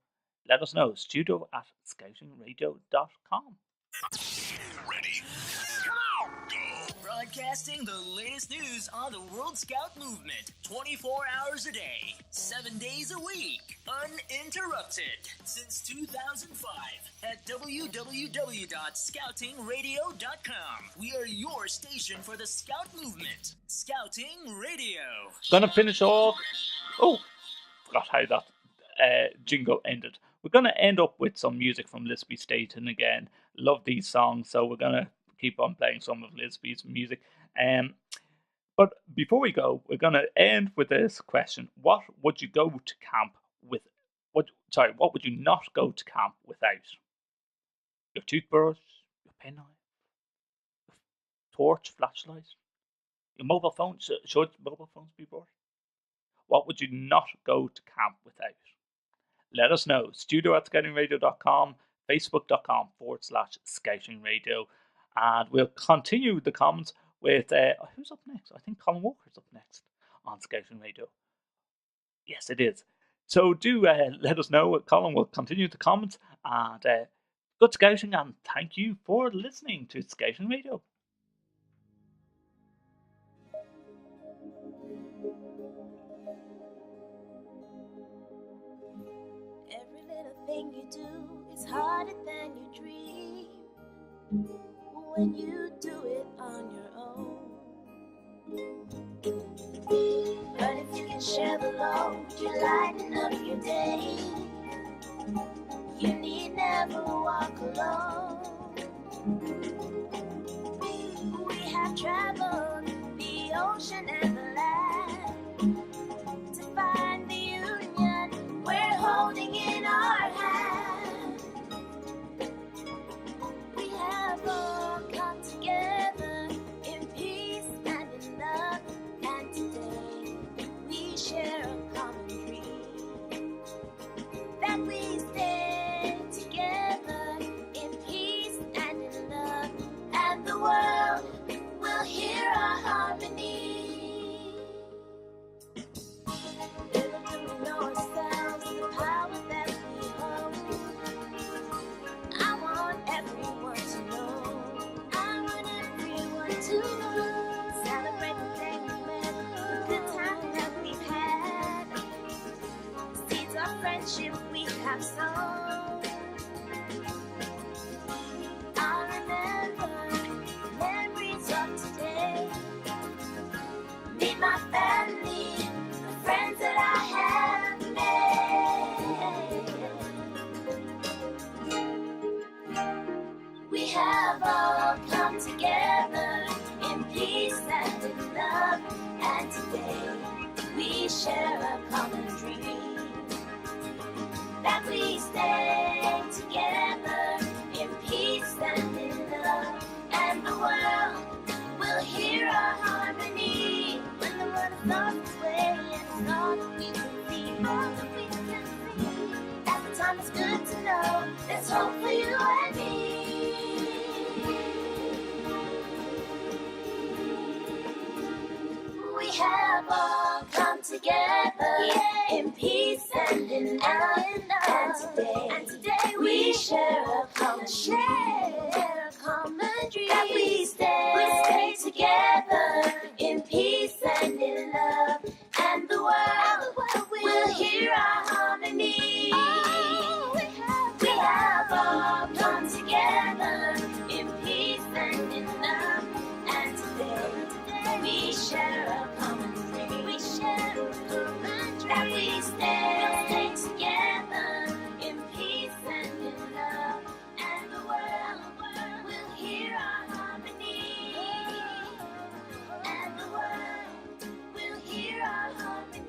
let us know. studio@scoutingradio.com. Ready? Broadcasting the latest news on the World Scout movement 24 hours a day, 7 days a week, uninterrupted since 2005 at www.scoutingradio.com. We are your station for the Scout movement. Scouting Radio. Gonna finish off. Oh, forgot how that jingle ended. We're gonna end up with some music from Lisby Staten again. Love these songs, so we're gonna keep on playing some of Lisby's music. But before we go, we're gonna end with this question: what would you go to camp with? What would you not go to camp without? Your toothbrush, your penknife, your torch, flashlight, your mobile phone. Should mobile phones be brought? What would you not go to camp without? Let us know. studio@scoutingradio.com, facebook.com/scoutingradio. And we'll continue the comments with, who's up next? I think Colin Walker's up next on Scouting Radio. Yes, it is. So do let us know. Colin will continue to comment. And good scouting, and thank you for listening to Scouting Radio. Every little thing you do is harder than you dream when you do it on your own. But if you can share the load, you lighten up your day. You need never walk alone. We have traveled the ocean and the land to find the union we're holding in our hand. We have all come together in peace and in love, and today we share a common dream that we stay together in peace and in love, and the world will hear our harmony. Little do we know ourselves, the power that we hold. I want everyone to know. I want everyone to know. Celebrate the day we met, the good time that we've had. Seeds of friendship we have sown. I remember memories of today. Meet my family, the friends that I have made. We have all come together in peace and in love, and today we share a common dream that we stay together in peace and in love, and the world will hear our harmony. When the world is lost its way and it's all that we can see, all that we can see. At the time it's good to know there's hope for you and me. We have all come together in peace and in love, and today we share a common dream that we stay together in peace and in love, and the world will hear our harmony. We have all come together in peace and in love, and today we share a common dream. We share a common dream that we stay together in peace and in love, and the world will hear our harmony. And the world will hear our harmony.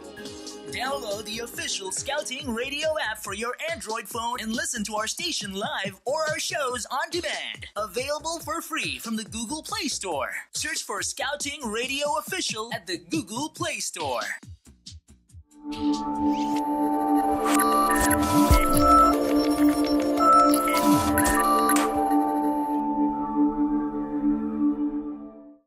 Download the official Scouting Radio app for your Android phone and listen to our station live or our shows on demand. Available for free from the Google Play Store. Search for Scouting Radio Official at the Google Play Store.